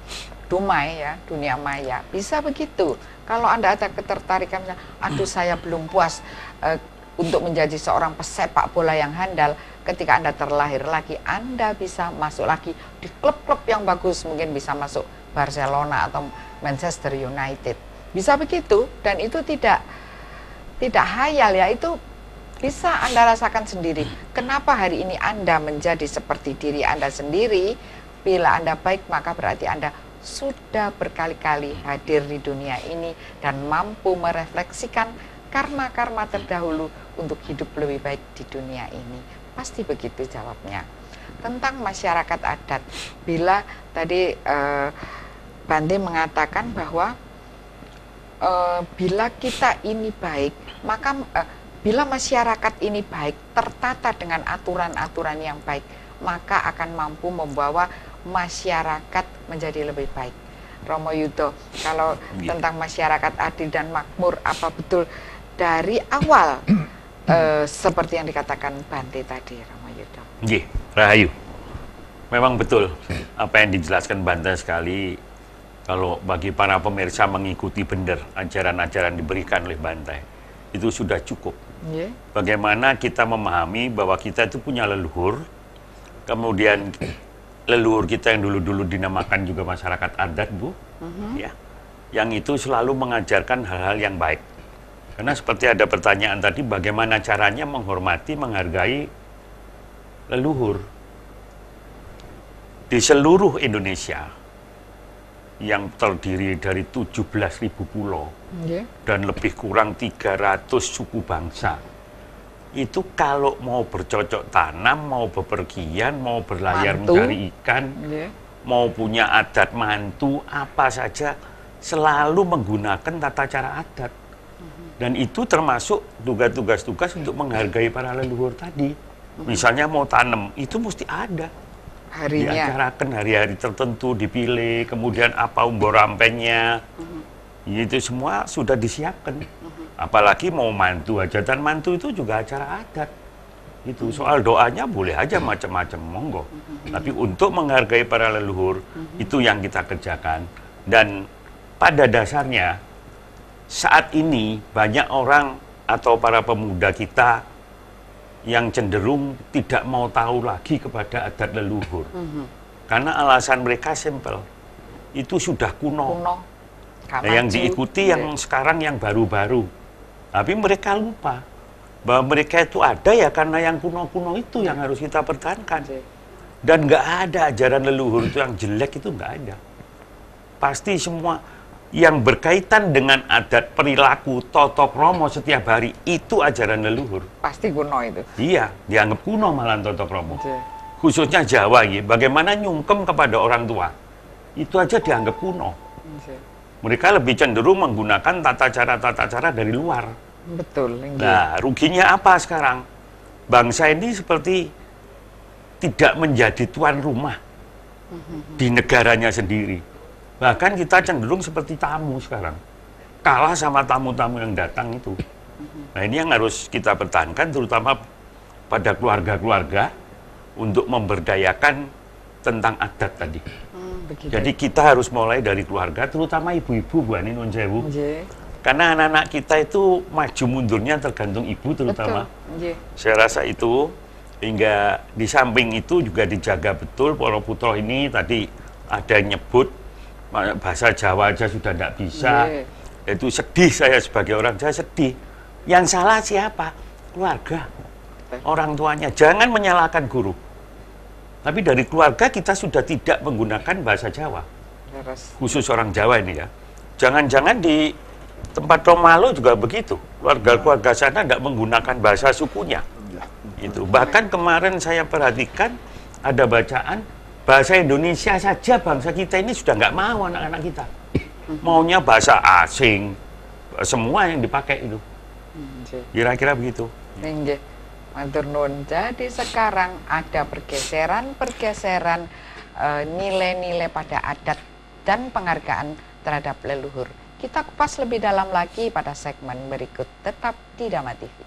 dumai ya, dunia maya. Bisa begitu. Kalau Anda ada ketertarikan, aduh saya belum puas untuk menjadi seorang pesepak bola yang handal, ketika Anda terlahir lagi, Anda bisa masuk lagi di klub-klub yang bagus, mungkin bisa masuk Barcelona atau Manchester United. Bisa begitu, dan itu tidak hayal ya, itu bisa Anda rasakan sendiri. Kenapa hari ini Anda menjadi seperti diri Anda sendiri? Bila Anda baik, maka berarti Anda sudah berkali-kali hadir di dunia ini dan mampu merefleksikan karma-karma terdahulu untuk hidup lebih baik di dunia ini. Pasti begitu jawabnya. Tentang masyarakat adat, bila tadi Bante mengatakan bahwa bila kita ini baik, maka bila masyarakat ini baik, tertata dengan aturan-aturan yang baik, maka akan mampu membawa masyarakat menjadi lebih baik. Romo Yudo, kalau tentang masyarakat adil dan makmur, apa betul dari awal seperti yang dikatakan Bante tadi, Romo Yudo? Nggih, Rahayu. Memang betul apa yang dijelaskan Bante sekali. Kalau bagi para pemirsa mengikuti benar ajaran-ajaran diberikan oleh Bante, itu sudah cukup. Yeah. Bagaimana kita memahami bahwa kita itu punya leluhur, kemudian leluhur kita yang dulu-dulu dinamakan juga masyarakat adat, Bu, ya, yang itu selalu mengajarkan hal-hal yang baik. Karena seperti ada pertanyaan tadi, bagaimana caranya menghormati, menghargai leluhur. Di seluruh Indonesia, yang terdiri dari 17.000 pulau, dan lebih kurang 300 suku bangsa, itu kalau mau bercocok tanam, mau bepergian, mau berlayar mencari ikan, mau punya adat mantu, apa saja, selalu menggunakan tata cara adat. Dan itu termasuk tugas-tugas untuk menghargai para leluhur tadi. Misalnya mau tanam, itu mesti ada. Harinya. Diacarakan hari-hari tertentu, dipilih, kemudian apa umbur rampengnya. Itu semua sudah disiapkan. Apalagi mau mantu, hajatan mantu itu juga acara adat. Itu soal doanya boleh aja macam-macam, monggo. Tapi untuk menghargai para leluhur, itu yang kita kerjakan. Dan pada dasarnya saat ini banyak orang atau para pemuda kita yang cenderung tidak mau tahu lagi kepada adat leluhur. Karena alasan mereka simpel, itu sudah kuno. Nah, yang diikuti yang sekarang yang baru-baru. Tapi mereka lupa bahwa mereka itu ada ya karena yang kuno-kuno itu yang harus kita pertahankan. Dan nggak ada ajaran leluhur itu yang jelek, itu nggak ada. Pasti semua yang berkaitan dengan adat, perilaku, toto kromo setiap hari itu ajaran leluhur. Pasti kuno itu. Iya, dianggap kuno malah toto kromo. Khususnya Jawa, ya. Bagaimana nyungkem kepada orang tua, itu aja dianggap kuno. Mereka lebih cenderung menggunakan tata cara dari luar. Betul. Nah, ruginya apa sekarang? Bangsa ini seperti tidak menjadi tuan rumah di negaranya sendiri. Bahkan kita cenderung seperti tamu sekarang. Kalah sama tamu-tamu yang datang itu. Nah, ini yang harus kita pertahankan, terutama pada keluarga-keluarga untuk memberdayakan tentang adat tadi. Jadi kita harus mulai dari keluarga, terutama ibu-ibu, Bu Ani, Nun Sewu. Karena anak-anak kita itu maju mundurnya tergantung ibu terutama. Saya rasa itu, hingga di samping itu juga dijaga betul. Para putra ini tadi ada yang nyebut bahasa Jawa aja sudah tidak bisa. Itu sedih, saya sebagai orang Jawa sedih. Yang salah siapa? Keluarga, orang tuanya. Jangan menyalahkan guru. Tapi dari keluarga kita sudah tidak menggunakan bahasa Jawa. Khusus orang Jawa ini ya. Jangan-jangan di tempat Romalu juga begitu. Keluarga-keluarga sana tidak menggunakan bahasa sukunya. Itu. Bahkan kemarin saya perhatikan ada bacaan bahasa Indonesia saja, bangsa kita ini sudah nggak mau anak-anak kita. Maunya bahasa asing, semua yang dipakai itu. Kira-kira begitu. Matur nuwun. Jadi sekarang ada pergeseran nilai-nilai pada adat dan penghargaan terhadap leluhur. Kita kupas lebih dalam lagi pada segmen berikut. Tetap di Dhamma TV.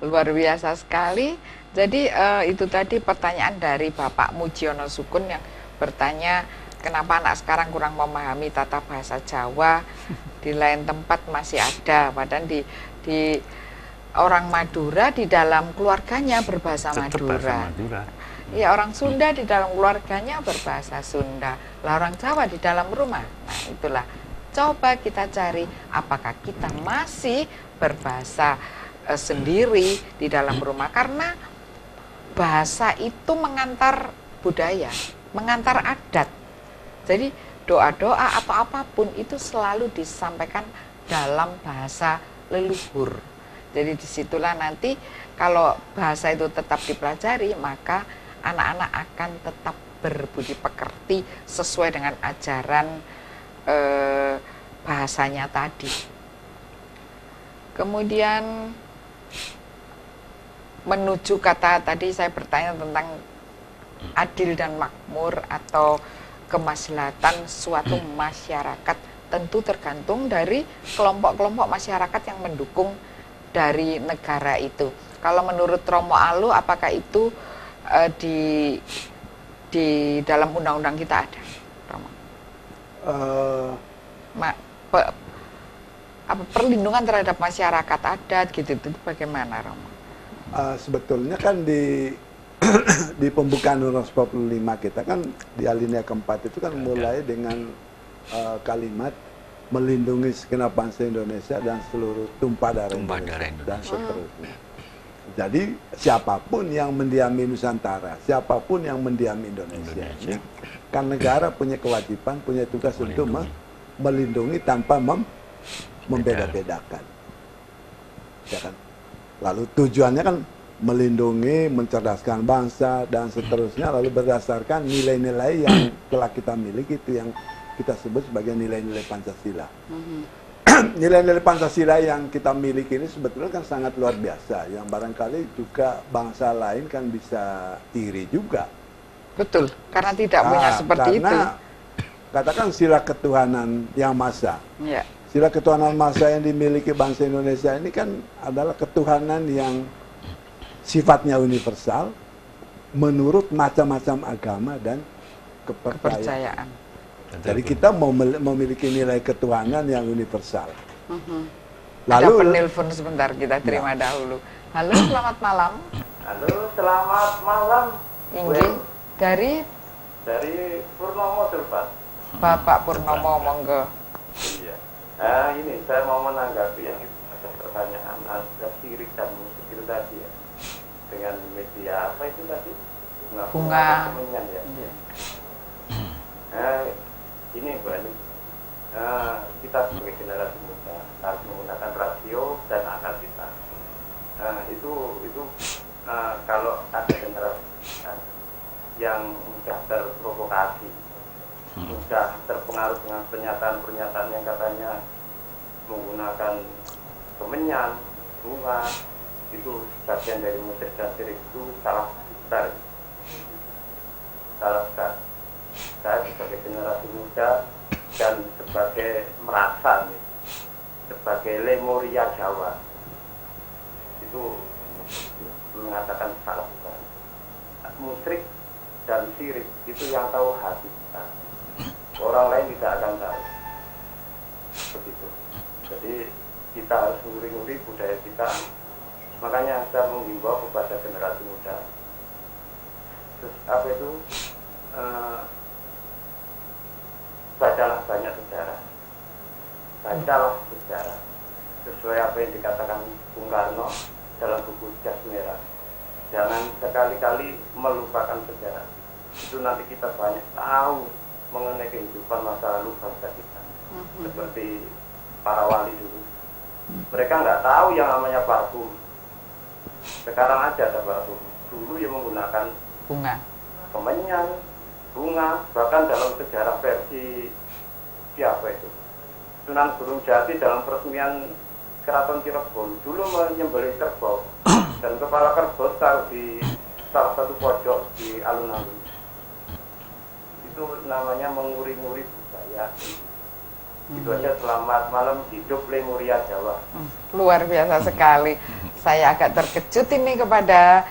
Luar biasa sekali. Jadi itu tadi pertanyaan dari Bapak Mujiono Sukun yang bertanya kenapa anak sekarang kurang memahami tata bahasa Jawa, di lain tempat masih ada, padahal di orang Madura di dalam keluarganya berbahasa Madura. Ya, orang Sunda di dalam keluarganya berbahasa Sunda. Lah orang Jawa di dalam rumah. Nah, itulah. Coba kita cari apakah kita masih berbahasa sendiri di dalam rumah, karena bahasa itu mengantar budaya, mengantar adat. Jadi doa-doa atau apapun itu selalu disampaikan dalam bahasa leluhur. Jadi disitulah nanti kalau bahasa itu tetap dipelajari, maka anak-anak akan tetap berbudi pekerti sesuai dengan ajaran bahasanya tadi. Kemudian menuju kata tadi saya bertanya tentang adil dan makmur atau kemaslahatan suatu masyarakat, tentu tergantung dari kelompok-kelompok masyarakat yang mendukung dari negara itu. Kalau menurut Romo Alu, apakah itu di dalam undang-undang kita ada, Romo? Perlindungan terhadap masyarakat adat gitu, itu bagaimana, Romo? Sebetulnya kan di pembukaan Undang-Undang 45 kita kan di alinea keempat itu kan mulai dengan kalimat melindungi segenap bangsa Indonesia dan seluruh tumpah darah Indonesia dan seterusnya. Jadi siapapun yang mendiami Nusantara, siapapun yang mendiami Indonesia. Kan negara punya kewajiban, punya tugas untuk melindungi tanpa membeda-bedakan. Ya kan? Lalu tujuannya kan melindungi, mencerdaskan bangsa dan seterusnya, lalu berdasarkan nilai-nilai yang telah kita miliki, itu yang kita sebut sebagai nilai-nilai Pancasila. nilai-nilai Pancasila yang kita miliki ini sebetulnya kan sangat luar biasa, yang barangkali juga bangsa lain kan bisa iri juga. Betul, karena tidak punya seperti itu. Karena katakan sila ketuhanan yang maha. Ya. Sila ketuhanan maha yang dimiliki bangsa Indonesia ini kan adalah ketuhanan yang sifatnya universal menurut macam-macam agama dan kepercayaan. Jadi kita memiliki nilai ketuhanan yang universal. Ada penelpon sebentar, kita terima dahulu. Halo, selamat malam. Halo, selamat malam. Inggih, dari Purnomo Surpat. Bapak Purnomo, monggo. Iya. Ini saya mau menanggapi yang itu, ada pertanyaan antara sirik dan musik itu tadi ya. Dengan media apa itu tadi? Bunga. Kemenyan, ya. Iya. Ini Bu Ani, kita sebagai generasi muda harus menggunakan rasio dan akal kita. Itu kalau ada generasi yang mudah terprovokasi, mudah terpengaruh dengan pernyataan-pernyataan yang katanya menggunakan kemenyan, bunga, itu bagian dari musik dan sirik, itu salah besar. Salah besar. Saya sebagai generasi muda dan sebagai merasa nih, sebagai Lemuria Jawa itu mengatakan salah besar. Musrik dan sirik itu yang tahu hati kita, orang lain tidak akan tahu. Begitu. Jadi kita harus nguri-nguri budaya kita. Makanya saya menghimbau kepada generasi muda, terus apa itu, bacalah banyak sejarah, bacalah sejarah sesuai apa yang dikatakan Bung Karno dalam buku Jas Merah. Jangan sekali-kali melupakan sejarah. Itu nanti kita banyak tahu mengenai kehidupan masa lalu bangsa kita. Seperti para wali dulu, mereka nggak tahu yang namanya parfum. Sekarang aja ada parfum. Dulu yang menggunakan Bunga. kemenyan, bunga, bahkan dalam sejarah versi siapa itu, Sunan Gunung Jati dalam peresmian Keraton Cirebon dulu menyembelih kerbau dan kepala kerbau taruh di salah satu pojok di alun-alun. Itu namanya menguri-nguri budaya. Itu aja. Selamat malam, hidup Lemuria Jawa. Luar biasa sekali. Saya agak terkejut ini kepada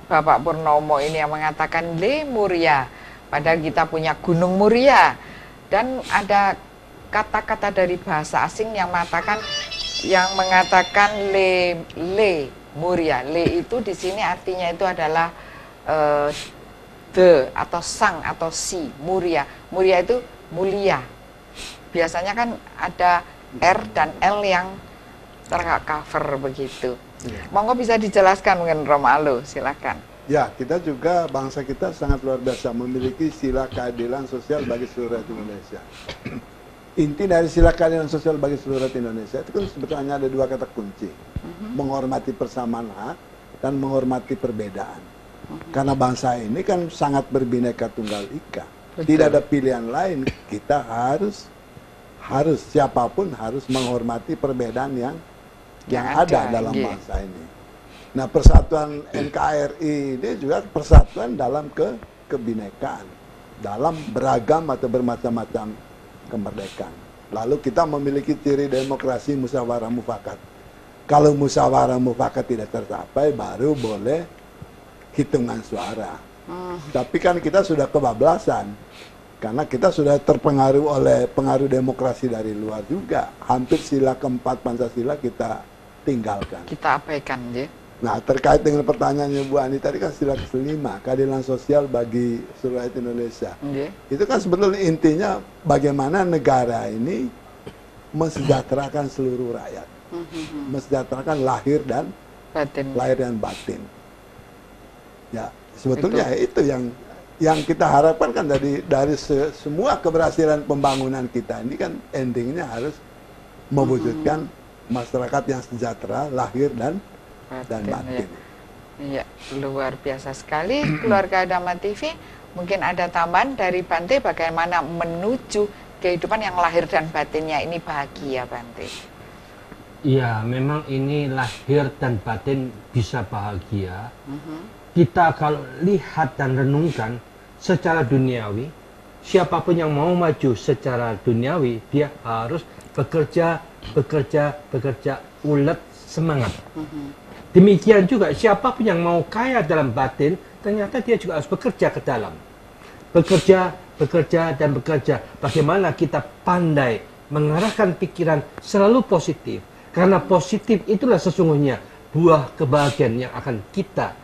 Bapak Purnomo ini yang mengatakan Lemuria, padahal kita punya Gunung Muria. Dan ada kata-kata dari bahasa asing yang mengatakan Lemuria. Le itu di sini artinya itu adalah the atau sang atau si. Muria. Muria itu mulia. Biasanya kan ada R dan L yang tercover begitu. Monggo bisa dijelaskan mungkin Romalo, silakan. Ya, kita juga, bangsa kita sangat luar biasa, memiliki sila keadilan sosial bagi seluruh rakyat Indonesia. Inti dari sila keadilan sosial bagi seluruh rakyat Indonesia itu kan sebetulnya ada dua kata kunci. Menghormati persamaan hak dan menghormati perbedaan. Karena bangsa ini kan sangat berbineka tunggal ika. Betul. Tidak ada pilihan lain, kita harus siapapun harus menghormati perbedaan yang ada dalam bangsa ini. Nah, persatuan NKRI ini juga persatuan dalam kebinekaan, dalam beragam atau bermacam-macam kemerdekaan. Lalu kita memiliki ciri demokrasi musyawarah mufakat. Kalau musyawarah mufakat tidak tercapai, baru boleh hitungan suara. Tapi kan kita sudah kebablasan, karena kita sudah terpengaruh oleh pengaruh demokrasi dari luar juga. Hampir sila keempat Pancasila kita tinggalkan. Kita abaikan, ya. Nah, terkait dengan pertanyaannya Bu Ani tadi kan sila kelima, keadilan sosial bagi seluruh rakyat Indonesia. Itu kan sebetulnya intinya bagaimana negara ini mensejahterakan seluruh rakyat. Mensejahterakan lahir dan batin. Ya, sebetulnya itu yang kita harapkan kan dari semua keberhasilan pembangunan kita ini kan endingnya harus mewujudkan masyarakat yang sejahtera, lahir dan batin. Iya, luar biasa sekali. Keluarga Dhamma TV, mungkin ada tambahan dari Bante bagaimana menuju kehidupan yang lahir dan batinnya ini bahagia, Bante? Ya, memang ini lahir dan batin bisa bahagia. Kita kalau lihat dan renungkan secara duniawi, siapapun yang mau maju secara duniawi, dia harus bekerja, ulet, semangat. Demikian juga siapapun yang mau kaya dalam batin, ternyata dia juga harus bekerja ke dalam. Bekerja, dan bekerja. Bagaimana kita pandai mengarahkan pikiran selalu positif. Karena positif itulah sesungguhnya buah kebahagiaan yang akan kita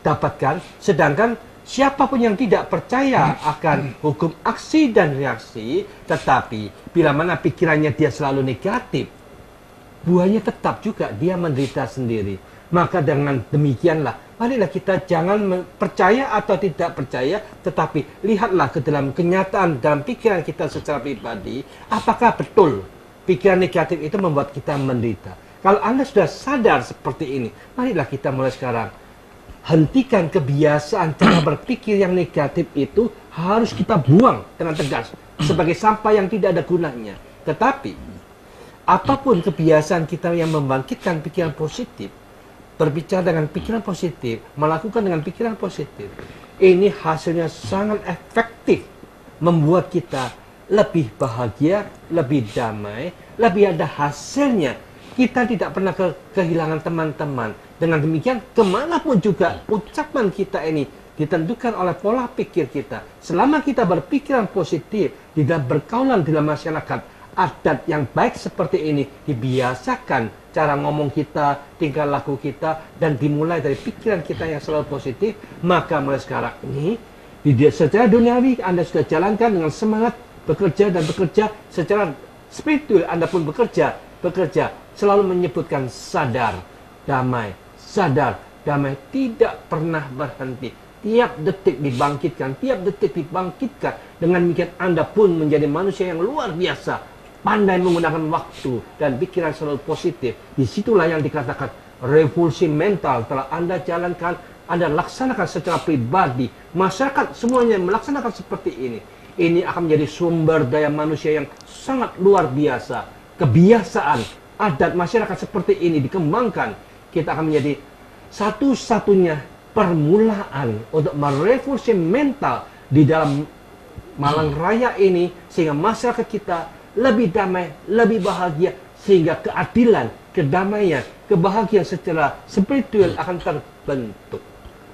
dapatkan. Sedangkan siapapun yang tidak percaya akan hukum aksi dan reaksi, tetapi bila mana pikirannya dia selalu negatif, buahnya tetap juga dia menderita sendiri. Maka dengan demikianlah, marilah kita jangan percaya atau tidak percaya, tetapi lihatlah ke dalam kenyataan, dalam pikiran kita secara pribadi, apakah betul pikiran negatif itu membuat kita menderita. Kalau Anda sudah sadar seperti ini, marilah kita mulai sekarang hentikan kebiasaan cara berpikir yang negatif itu, harus kita buang dengan tegas sebagai sampah yang tidak ada gunanya. Tetapi apapun kebiasaan kita yang membangkitkan pikiran positif, berbicara dengan pikiran positif, melakukan dengan pikiran positif, ini hasilnya sangat efektif membuat kita lebih bahagia, lebih damai, lebih ada hasilnya. Kita tidak pernah kehilangan teman-teman. Dengan demikian, kemanapun juga ucapan kita ini ditentukan oleh pola pikir kita. Selama kita berpikiran positif, di dalam berkaulan dalam masyarakat, adat yang baik seperti ini dibiasakan cara ngomong kita, tingkah laku kita, dan dimulai dari pikiran kita yang selalu positif, maka mulai sekarang ini, secara duniawi Anda sudah jalankan dengan semangat, bekerja dan bekerja. Secara spiritual Anda pun bekerja, selalu menyebutkan sadar, damai, tidak pernah berhenti. Tiap detik dibangkitkan. Dengan demikian Anda pun menjadi manusia yang luar biasa, pandai menggunakan waktu dan pikiran selalu positif. Disitulah yang dikatakan revolusi mental telah Anda jalankan, Anda laksanakan secara pribadi. Masyarakat semuanya melaksanakan seperti ini. Ini akan menjadi sumber daya manusia yang sangat luar biasa. Kebiasaan, adat masyarakat seperti ini dikembangkan. Kita akan menjadi satu-satunya permulaan untuk merevolusi mental di dalam Malang Raya ini, sehingga masyarakat kita lebih damai, lebih bahagia, sehingga keadilan, kedamaian, kebahagiaan secara spiritual akan terbentuk.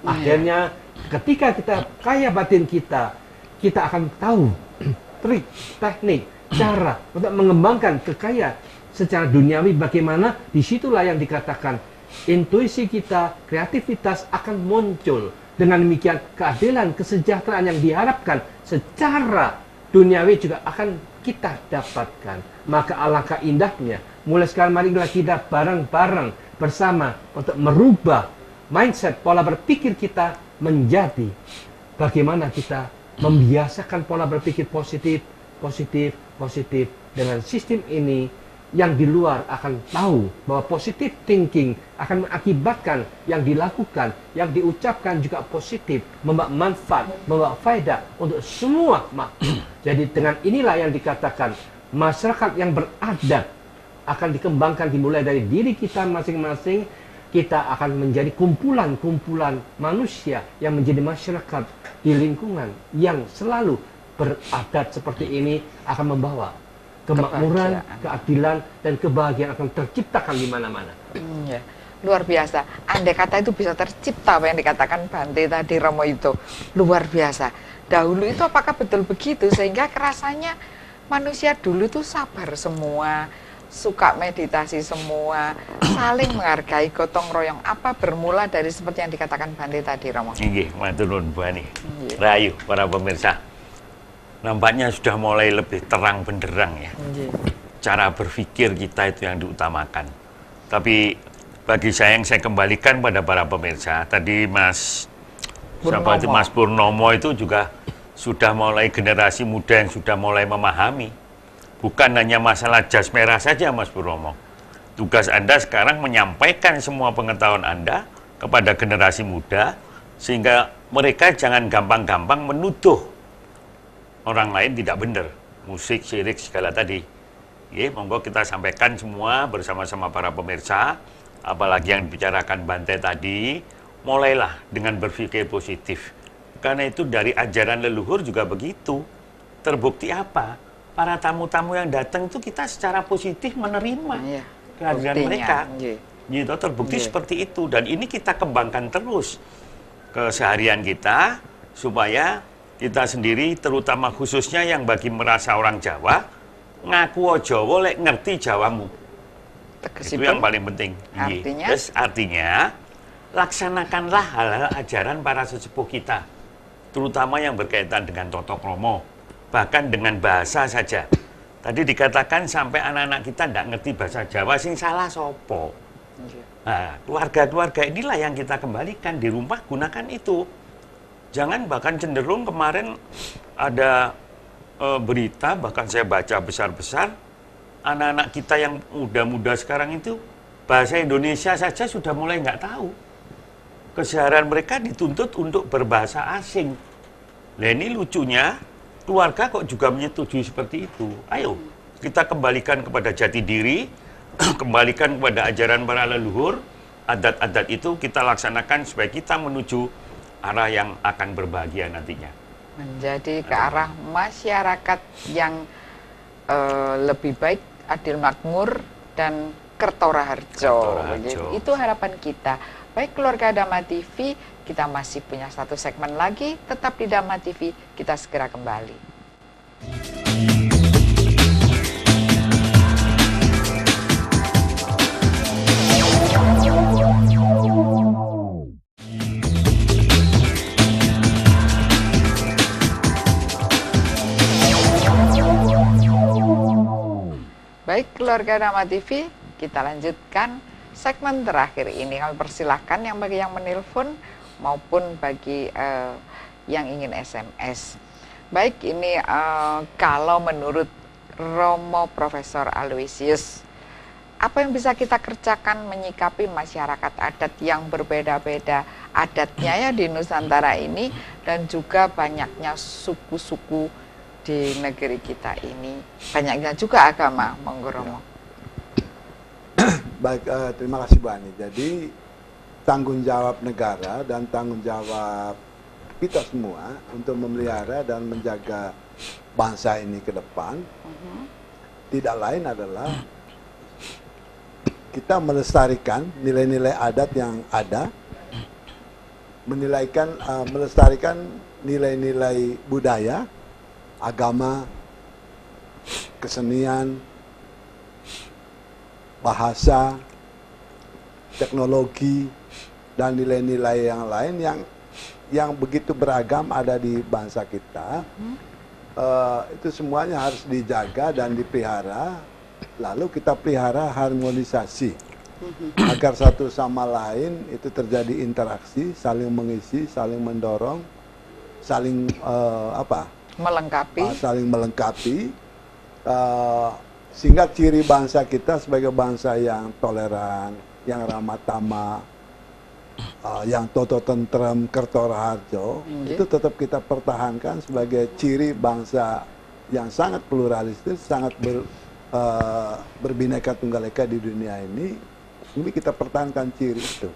Akhirnya ketika kita kaya batin kita akan tahu trik, teknik, cara untuk mengembangkan kekayaan secara duniawi. Bagaimana? Disitulah yang dikatakan intuisi kita, kreativitas akan muncul. Dengan demikian keadilan, kesejahteraan yang diharapkan secara duniawi juga akan kita dapatkan. Maka alangkah indahnya, mulai sekarang marilah kita bareng-bareng bersama untuk merubah mindset, pola berpikir kita menjadi bagaimana kita membiasakan pola berpikir positif. Dengan sistem ini, yang di luar akan tahu bahwa positive thinking akan mengakibatkan yang dilakukan, yang diucapkan juga positif, membawa manfaat, membawa faedah untuk semua makhluk. Jadi dengan inilah yang dikatakan masyarakat yang beradat akan dikembangkan, dimulai dari diri kita masing-masing. Kita akan menjadi kumpulan-kumpulan manusia yang menjadi masyarakat di lingkungan yang selalu beradat seperti ini, akan membawa kemakmuran, keadilan, dan kebahagiaan akan terciptakan di mana-mana. Ya. Luar biasa. Andai kata itu bisa tercipta, apa yang dikatakan Bante tadi, Romo, itu luar biasa. Dahulu itu apakah betul begitu? Sehingga kerasanya manusia dulu itu sabar semua, suka meditasi semua, saling menghargai, gotong royong. Apa bermula dari seperti yang dikatakan Bante tadi, Romo? Nggih, matur nuwun Bu Ani. Rayu para pemirsa. Nampaknya sudah mulai lebih terang benderang ya. Cara berpikir kita itu yang diutamakan. Tapi bagi saya yang saya kembalikan pada para pemirsa, tadi Mas Purnomo itu juga sudah mulai generasi muda yang sudah mulai memahami. Bukan hanya masalah jas merah saja, Mas Purnomo. Tugas Anda sekarang menyampaikan semua pengetahuan Anda kepada generasi muda, sehingga mereka jangan gampang-gampang menuduh orang lain tidak benar. musik, syirik, segala tadi. Ya, monggo kita sampaikan semua bersama-sama para pemirsa, apalagi yang dibicarakan Bante tadi, mulailah dengan berpikir positif. Karena itu dari ajaran leluhur juga begitu. Terbukti apa? Para tamu-tamu yang datang itu kita secara positif menerima kehadiran mereka. Gitu, terbukti seperti itu. Dan ini kita kembangkan terus keseharian kita, supaya kita sendiri, terutama khususnya yang bagi merasa orang Jawa, ngaku Jawa lek ngerti Jawamu. Itu yang paling penting. Artinya? Yes, artinya, laksanakanlah hal-hal ajaran para sesepuh kita, terutama yang berkaitan dengan toto kromo, bahkan dengan bahasa saja. Tadi dikatakan sampai anak-anak kita tidak ngerti bahasa Jawa, sing salah sopo. Nah, keluarga-keluarga inilah yang kita kembalikan di rumah, gunakan itu. Jangan bahkan cenderung kemarin ada berita, bahkan saya baca besar-besar, anak-anak kita yang muda-muda sekarang itu bahasa Indonesia saja sudah mulai nggak tahu. Keseharian mereka dituntut untuk berbahasa asing. Nah ini lucunya, keluarga kok juga menyetujui seperti itu. Ayo, kita kembalikan kepada jati diri, kembalikan kepada ajaran para leluhur, adat-adat itu kita laksanakan supaya kita menuju arah yang akan berbahagia nantinya. Menjadi ke arah masyarakat yang lebih baik, adil makmur, dan kertora harjo. Itu harapan kita. Baik keluarga Dhamma TV, kita masih punya satu segmen lagi, tetap di Dhamma TV, kita segera kembali. Baik keluarga Dhamma TV, kita lanjutkan segmen terakhir ini. Kami persilahkan yang bagi yang menelpon maupun bagi yang ingin SMS. Baik, ini kalau menurut Romo Profesor Aloysius, apa yang bisa kita kerjakan menyikapi masyarakat adat yang berbeda-beda adatnya ya di Nusantara ini, dan juga banyaknya suku-suku di negeri kita ini, banyaknya juga agama, monggo Romo. Baik, terima kasih Bu Ani. Jadi tanggung jawab negara dan tanggung jawab kita semua untuk memelihara dan menjaga bangsa ini ke depan, tidak lain adalah kita melestarikan nilai-nilai adat yang ada, melestarikan nilai-nilai budaya, agama, kesenian, bahasa, teknologi, dan nilai-nilai yang lain yang begitu beragam ada di bangsa kita. Itu semuanya harus dijaga dan dipelihara. Lalu kita pelihara harmonisasi agar satu sama lain itu terjadi interaksi, saling mengisi, saling mendorong, saling saling melengkapi, sehingga ciri bangsa kita sebagai bangsa yang toleran, yang ramah tamah, yang toto tentrem, kertora harjo, itu tetap kita pertahankan sebagai ciri bangsa yang sangat pluralistis, sangat berbineka tunggal ika di dunia ini. Ini kita pertahankan ciri itu.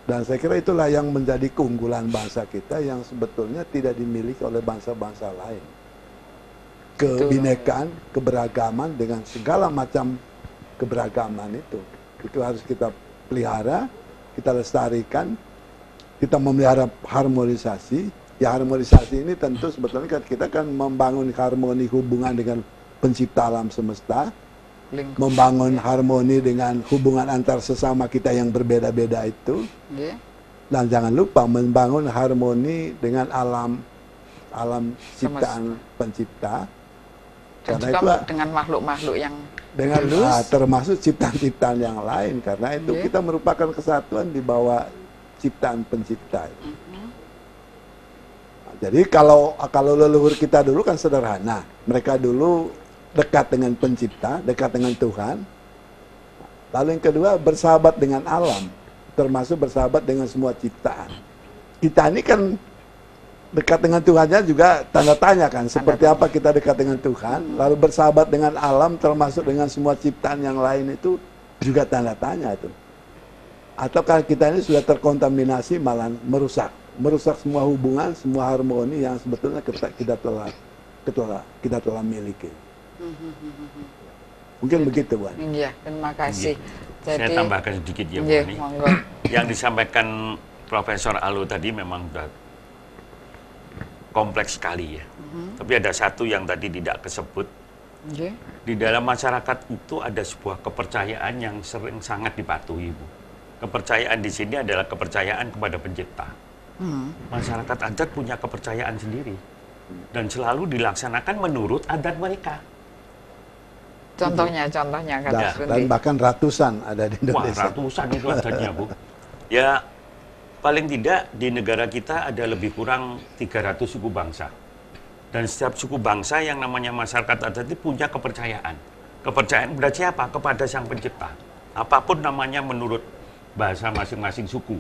Dan saya kira itulah yang menjadi keunggulan bangsa kita yang sebetulnya tidak dimiliki oleh bangsa-bangsa lain. Kebinekaan, keberagaman dengan segala macam keberagaman itu harus kita pelihara, kita lestarikan, kita memelihara harmonisasi. Ya harmonisasi ini tentu sebetulnya kita kan membangun harmoni hubungan dengan pencipta alam semesta, membangun harmoni dengan hubungan antar sesama kita yang berbeda-beda itu, dan jangan lupa membangun harmoni dengan alam ciptaan pencipta, dan karena juga itu dengan makhluk-makhluk yang dengan termasuk ciptaan-ciptaan yang lain, karena itu kita merupakan kesatuan di bawah ciptaan pencipta. Jadi kalau leluhur kita dulu kan sederhana, mereka dulu dekat dengan pencipta, dekat dengan Tuhan. Lalu yang kedua, bersahabat dengan alam, termasuk bersahabat dengan semua ciptaan. Kita ini kan dekat dengan Tuhannya juga tanda tanya kan, seperti apa kita dekat dengan Tuhan, lalu bersahabat dengan alam termasuk dengan semua ciptaan yang lain itu juga tanda tanya itu. Ataukah kita ini sudah terkontaminasi malah merusak semua hubungan, semua harmoni yang sebetulnya kita telah miliki. Mungkin begitu, Bu. Iya, terima kasih. Saya tambahkan sedikit ya, Bu iya, Ani. monggo. Yang disampaikan Profesor Alu tadi memang sudah kompleks sekali ya. Tapi ada satu yang tadi tidak kesebut. Iya. Di dalam masyarakat itu ada sebuah kepercayaan yang sering sangat dipatuhi, Bu. Kepercayaan di sini adalah kepercayaan kepada pencipta. Masyarakat adat punya kepercayaan sendiri dan selalu dilaksanakan menurut adat mereka. Contohnya kata Dan bahkan ratusan ada di Wah, Indonesia. ratusan itu adatnya, Bu. Ya, paling tidak di negara kita ada lebih kurang 300 suku bangsa. Dan setiap suku bangsa yang namanya masyarakat adat itu punya kepercayaan. Kepercayaan kepada siapa? Kepada Sang Pencipta. Apapun namanya menurut bahasa masing-masing suku.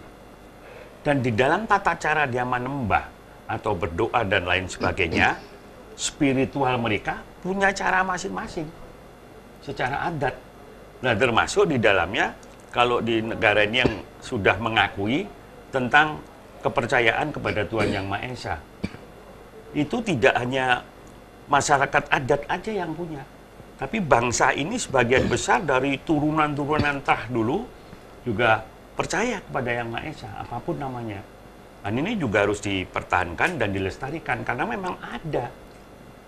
Dan di dalam tata cara dia menyembah atau berdoa dan lain sebagainya, spiritual mereka punya cara masing-masing secara adat. Nah, termasuk di dalamnya kalau di negara ini yang sudah mengakui tentang kepercayaan kepada Tuhan Yang Maha Esa, itu tidak hanya masyarakat adat aja yang punya, tapi bangsa ini sebagian besar dari turunan-turunan dulu juga percaya kepada Yang Maha Esa, apapun namanya. Dan ini juga harus dipertahankan dan dilestarikan karena memang ada.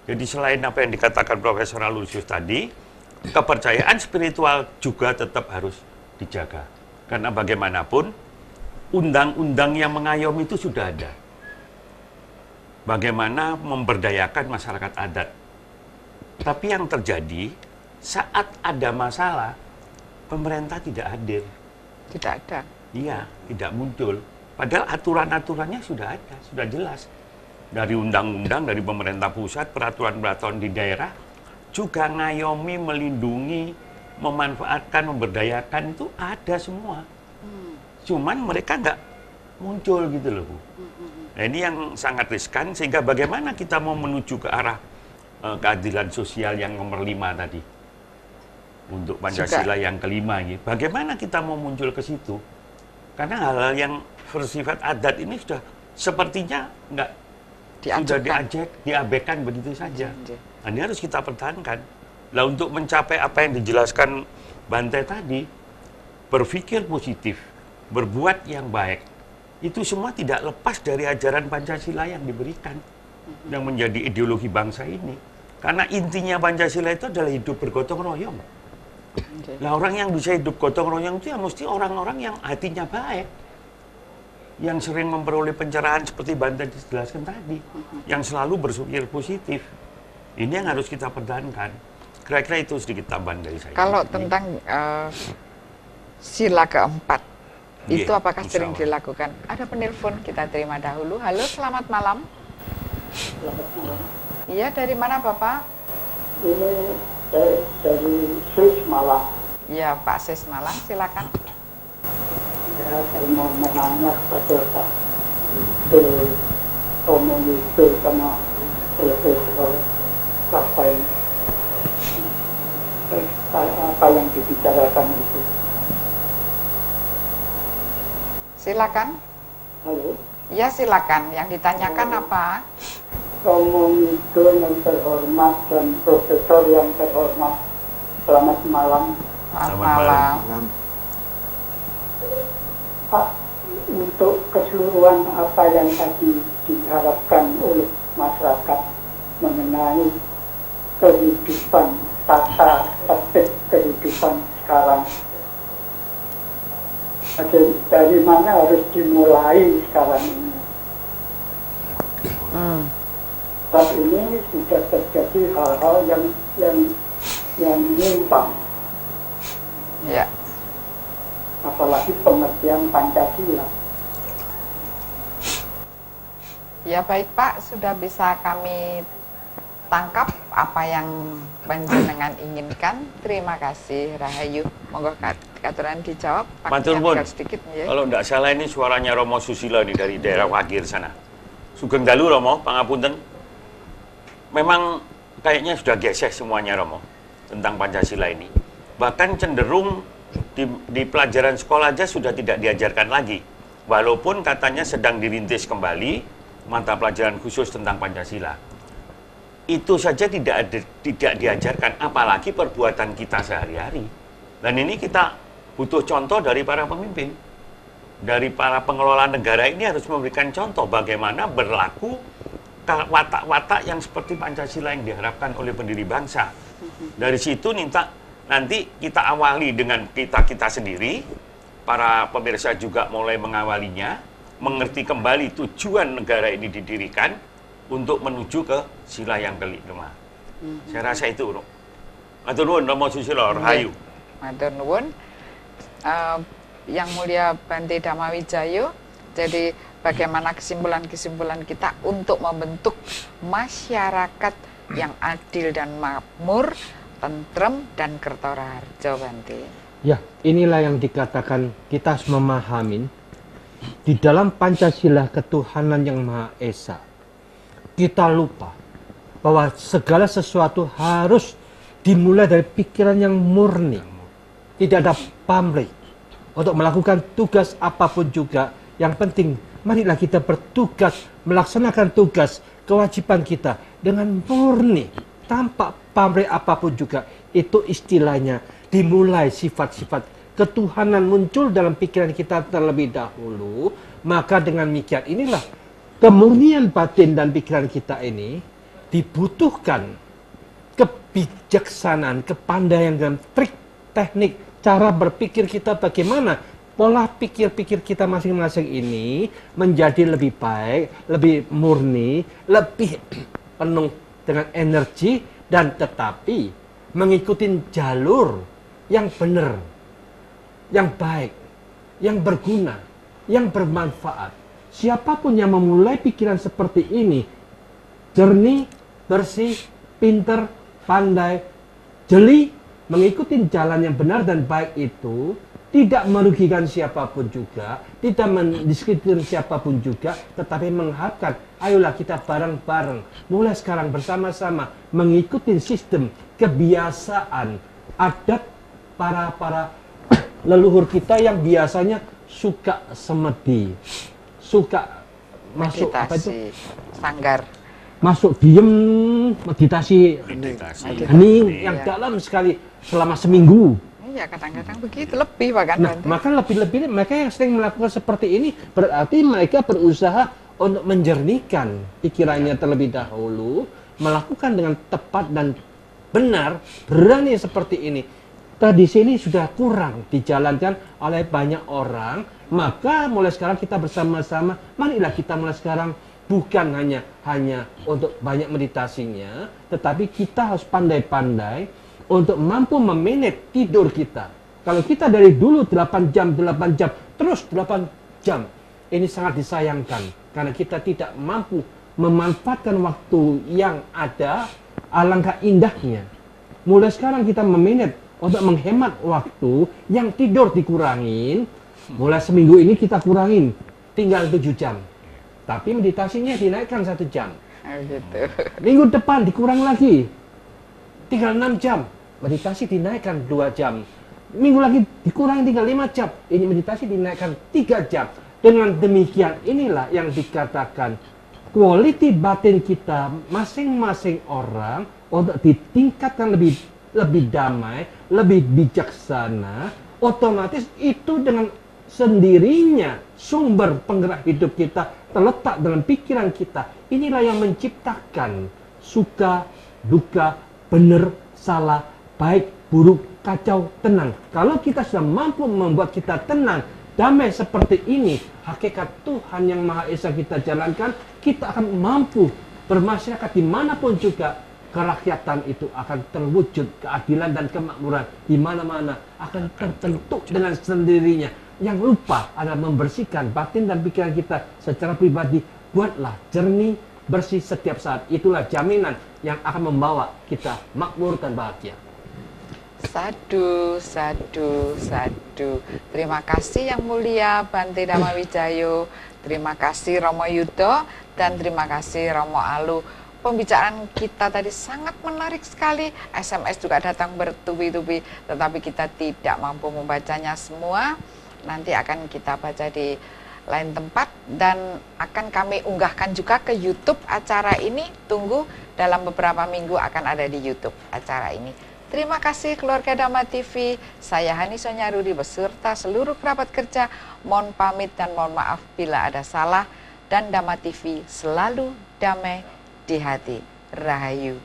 Jadi selain apa yang dikatakan Profesor Alusius tadi, kepercayaan spiritual juga tetap harus dijaga. Karena bagaimanapun, undang-undang yang mengayomi itu sudah ada. Bagaimana memberdayakan masyarakat adat. Tapi yang terjadi, saat ada masalah, pemerintah tidak hadir. Tidak ada. Iya, tidak muncul. Padahal aturan-aturannya sudah ada, sudah jelas. Dari undang-undang, dari pemerintah pusat, peraturan-peraturan di daerah, juga ngayomi, melindungi, memanfaatkan, memberdayakan itu ada semua. Cuman mereka nggak muncul gitu loh, Bu. Nah, ini yang sangat riskan, sehingga bagaimana kita mau menuju ke arah keadilan sosial yang nomor 5 tadi. Untuk Pancasila yang kelima ini. Bagaimana kita mau muncul ke situ? Karena hal-hal yang bersifat adat ini sudah sepertinya nggak sudah diabaikan begitu saja. Nah, ini harus kita pertahankan. Nah, untuk mencapai apa yang dijelaskan Bante tadi, berpikir positif, berbuat yang baik, itu semua tidak lepas dari ajaran Pancasila yang diberikan, yang menjadi ideologi bangsa ini. Karena intinya Pancasila itu adalah hidup bergotong royong. Nah, orang yang bisa hidup gotong royong itu ya mesti orang-orang yang hatinya baik, yang sering memperoleh pencerahan seperti Bante dijelaskan tadi, yang selalu berpikir positif. Ini yang harus kita pertahankan. Kira-kira itu sedikit tambahan dari saya. Kalau tentang sila keempat, itu apakah sering dilakukan? Ada penelpon, kita terima dahulu. Halo, selamat malam. Selamat malam. Iya, dari mana Bapak? Ini dari Sis Malang. Iya, Pak Sis Malang, silakan. Ya, saya mau menanya kepada Pak Romo Yudo sama Profesor Rafael, apa yang dibicarakan itu. Silakan. Halo, Iya, silakan. Yang ditanyakan apa? Romo Yudo yang terhormat dan Profesor yang terhormat, selamat malam. Selamat malam. Pak, untuk keseluruhan apa yang tadi diharapkan oleh masyarakat mengenai kehidupan, tata tertib kehidupan sekarang, dari mana harus dimulai sekarang ini? Saat ini sudah terjadi hal-hal yang menyimpang. Ya. Apalagi pengertian Pancasila. Ya baik Pak, sudah bisa kami tangkap apa yang panjenengan inginkan. Terima kasih Rahayu. Monggo katuran dijawab. Matur nuwun. Sedikit ya. Kalau tidak salah ini suaranya Romo Susilo nih dari daerah Wagir sana. Sugeng dalu Romo, pangapunten. Memang kayaknya sudah geseh semuanya Romo tentang Pancasila ini. Bahkan cenderung di pelajaran sekolah aja sudah tidak diajarkan lagi. Walaupun katanya sedang dirintis kembali mata pelajaran khusus tentang Pancasila. Itu saja tidak diajarkan, apalagi perbuatan kita sehari-hari. Dan ini kita butuh contoh dari para pemimpin. Dari para pengelola negara ini harus memberikan contoh bagaimana berlaku watak-watak yang seperti Pancasila yang diharapkan oleh pendiri bangsa. Dari situ nanti kita awali dengan kita sendiri, para pemirsa juga mulai mengawalinya, mengerti kembali tujuan negara ini didirikan untuk menuju ke sila yang kelima. Saya rasa itu, Bro. Matur nuwun Romo Susilo Rahayu. Matur nuwun. Yang Mulia Bante Dhammawijayo, jadi bagaimana kesimpulan-kesimpulan kita untuk membentuk masyarakat yang adil dan makmur, tentrem dan kertora harjo, Bante. Ya, inilah yang dikatakan kita harus memahamin di dalam Pancasila ketuhanan yang Maha Esa. Kita lupa bahwa segala sesuatu harus dimulai dari pikiran yang murni. Tidak ada pamrih untuk melakukan tugas apapun juga. Yang penting, marilah kita bertugas, melaksanakan tugas, kewajiban kita dengan murni, tanpa pamrih apapun juga. Itu istilahnya, dimulai sifat-sifat ketuhanan muncul dalam pikiran kita terlebih dahulu. Maka dengan demikian inilah kemurnian batin dan pikiran kita ini dibutuhkan kebijaksanaan, kepandaian dan trik, teknik, cara berpikir kita bagaimana pola pikir-pikir kita masing-masing ini menjadi lebih baik, lebih murni, lebih penuh dengan energi dan tetapi mengikuti jalur yang benar, yang baik, yang berguna, yang bermanfaat. Siapapun yang memulai pikiran seperti ini, jernih, bersih, pinter, pandai, jeli, mengikuti jalan yang benar dan baik itu, tidak merugikan siapapun juga, tidak mendiskriminasi siapapun juga, tetapi mengharapkan, ayolah kita bareng-bareng, mulai sekarang bersama-sama, mengikuti sistem, kebiasaan, adat para leluhur kita yang biasanya suka semedi, suka masuk Meditasi, apa itu? sanggar. Masuk diem, meditasi, hening yang Iya. dalam sekali selama seminggu. Iya, kadang-kadang begitu, lebih bahkan, Nah, Bante. maka lebih-lebih mereka yang sering melakukan seperti ini berarti mereka berusaha untuk menjernihkan pikirannya terlebih dahulu, melakukan dengan tepat dan benar, berani seperti ini. Tradisi ini sudah kurang dijalankan oleh banyak orang, maka mulai sekarang kita bersama-sama, marilah kita mulai sekarang bukan hanya untuk banyak meditasinya, tetapi kita harus pandai-pandai untuk mampu memanage tidur kita. Kalau kita dari dulu 8 jam, terus 8 jam, ini sangat disayangkan karena kita tidak mampu memanfaatkan waktu yang ada. Alangkah indahnya mulai sekarang kita memanage untuk menghemat waktu, yang tidur dikurangin, mulai seminggu ini kita kurangin, tinggal 7 jam. Tapi meditasinya dinaikkan 1 jam. Gitu. Minggu depan dikurang lagi, tinggal 6 jam. Meditasi dinaikkan 2 jam. Minggu lagi dikurangi tinggal 5 jam. Ini meditasi dinaikkan 3 jam. Dengan demikian inilah yang dikatakan quality batin kita masing-masing orang untuk ditingkatkan lebih damai, lebih bijaksana. Otomatis itu dengan sendirinya sumber penggerak hidup kita terletak dalam pikiran kita. Inilah yang menciptakan suka, duka, benar, salah, baik, buruk, kacau, tenang. Kalau kita sudah mampu membuat kita tenang, damai seperti ini, hakikat Tuhan yang Maha Esa kita jalankan, kita akan mampu bermasyarakat dimanapun juga. Kerakyatan itu akan terwujud, keadilan dan kemakmuran di mana-mana akan terbentuk dengan sendirinya. Yang lupa adalah membersihkan batin dan pikiran kita secara pribadi. Buatlah jernih, bersih setiap saat. Itulah jaminan yang akan membawa kita makmur dan bahagia. Sadu, sadu, sadu. Terima kasih Yang Mulia Bante Dhammawijayo Terima kasih Romo Yudo dan terima kasih Romo Alu. Pembicaraan kita tadi sangat menarik sekali. SMS juga datang bertubi-tubi, tetapi kita tidak mampu membacanya semua. Nanti akan kita baca di lain tempat dan akan kami unggahkan juga ke YouTube acara ini. Tunggu, dalam beberapa minggu akan ada di YouTube acara ini. Terima kasih keluarga Dhamma TV. Saya Hani Sonyarudi beserta seluruh kerabat kerja. Mohon pamit dan mohon maaf bila ada salah. Dan Dhamma TV selalu damai di hati. Rahayu.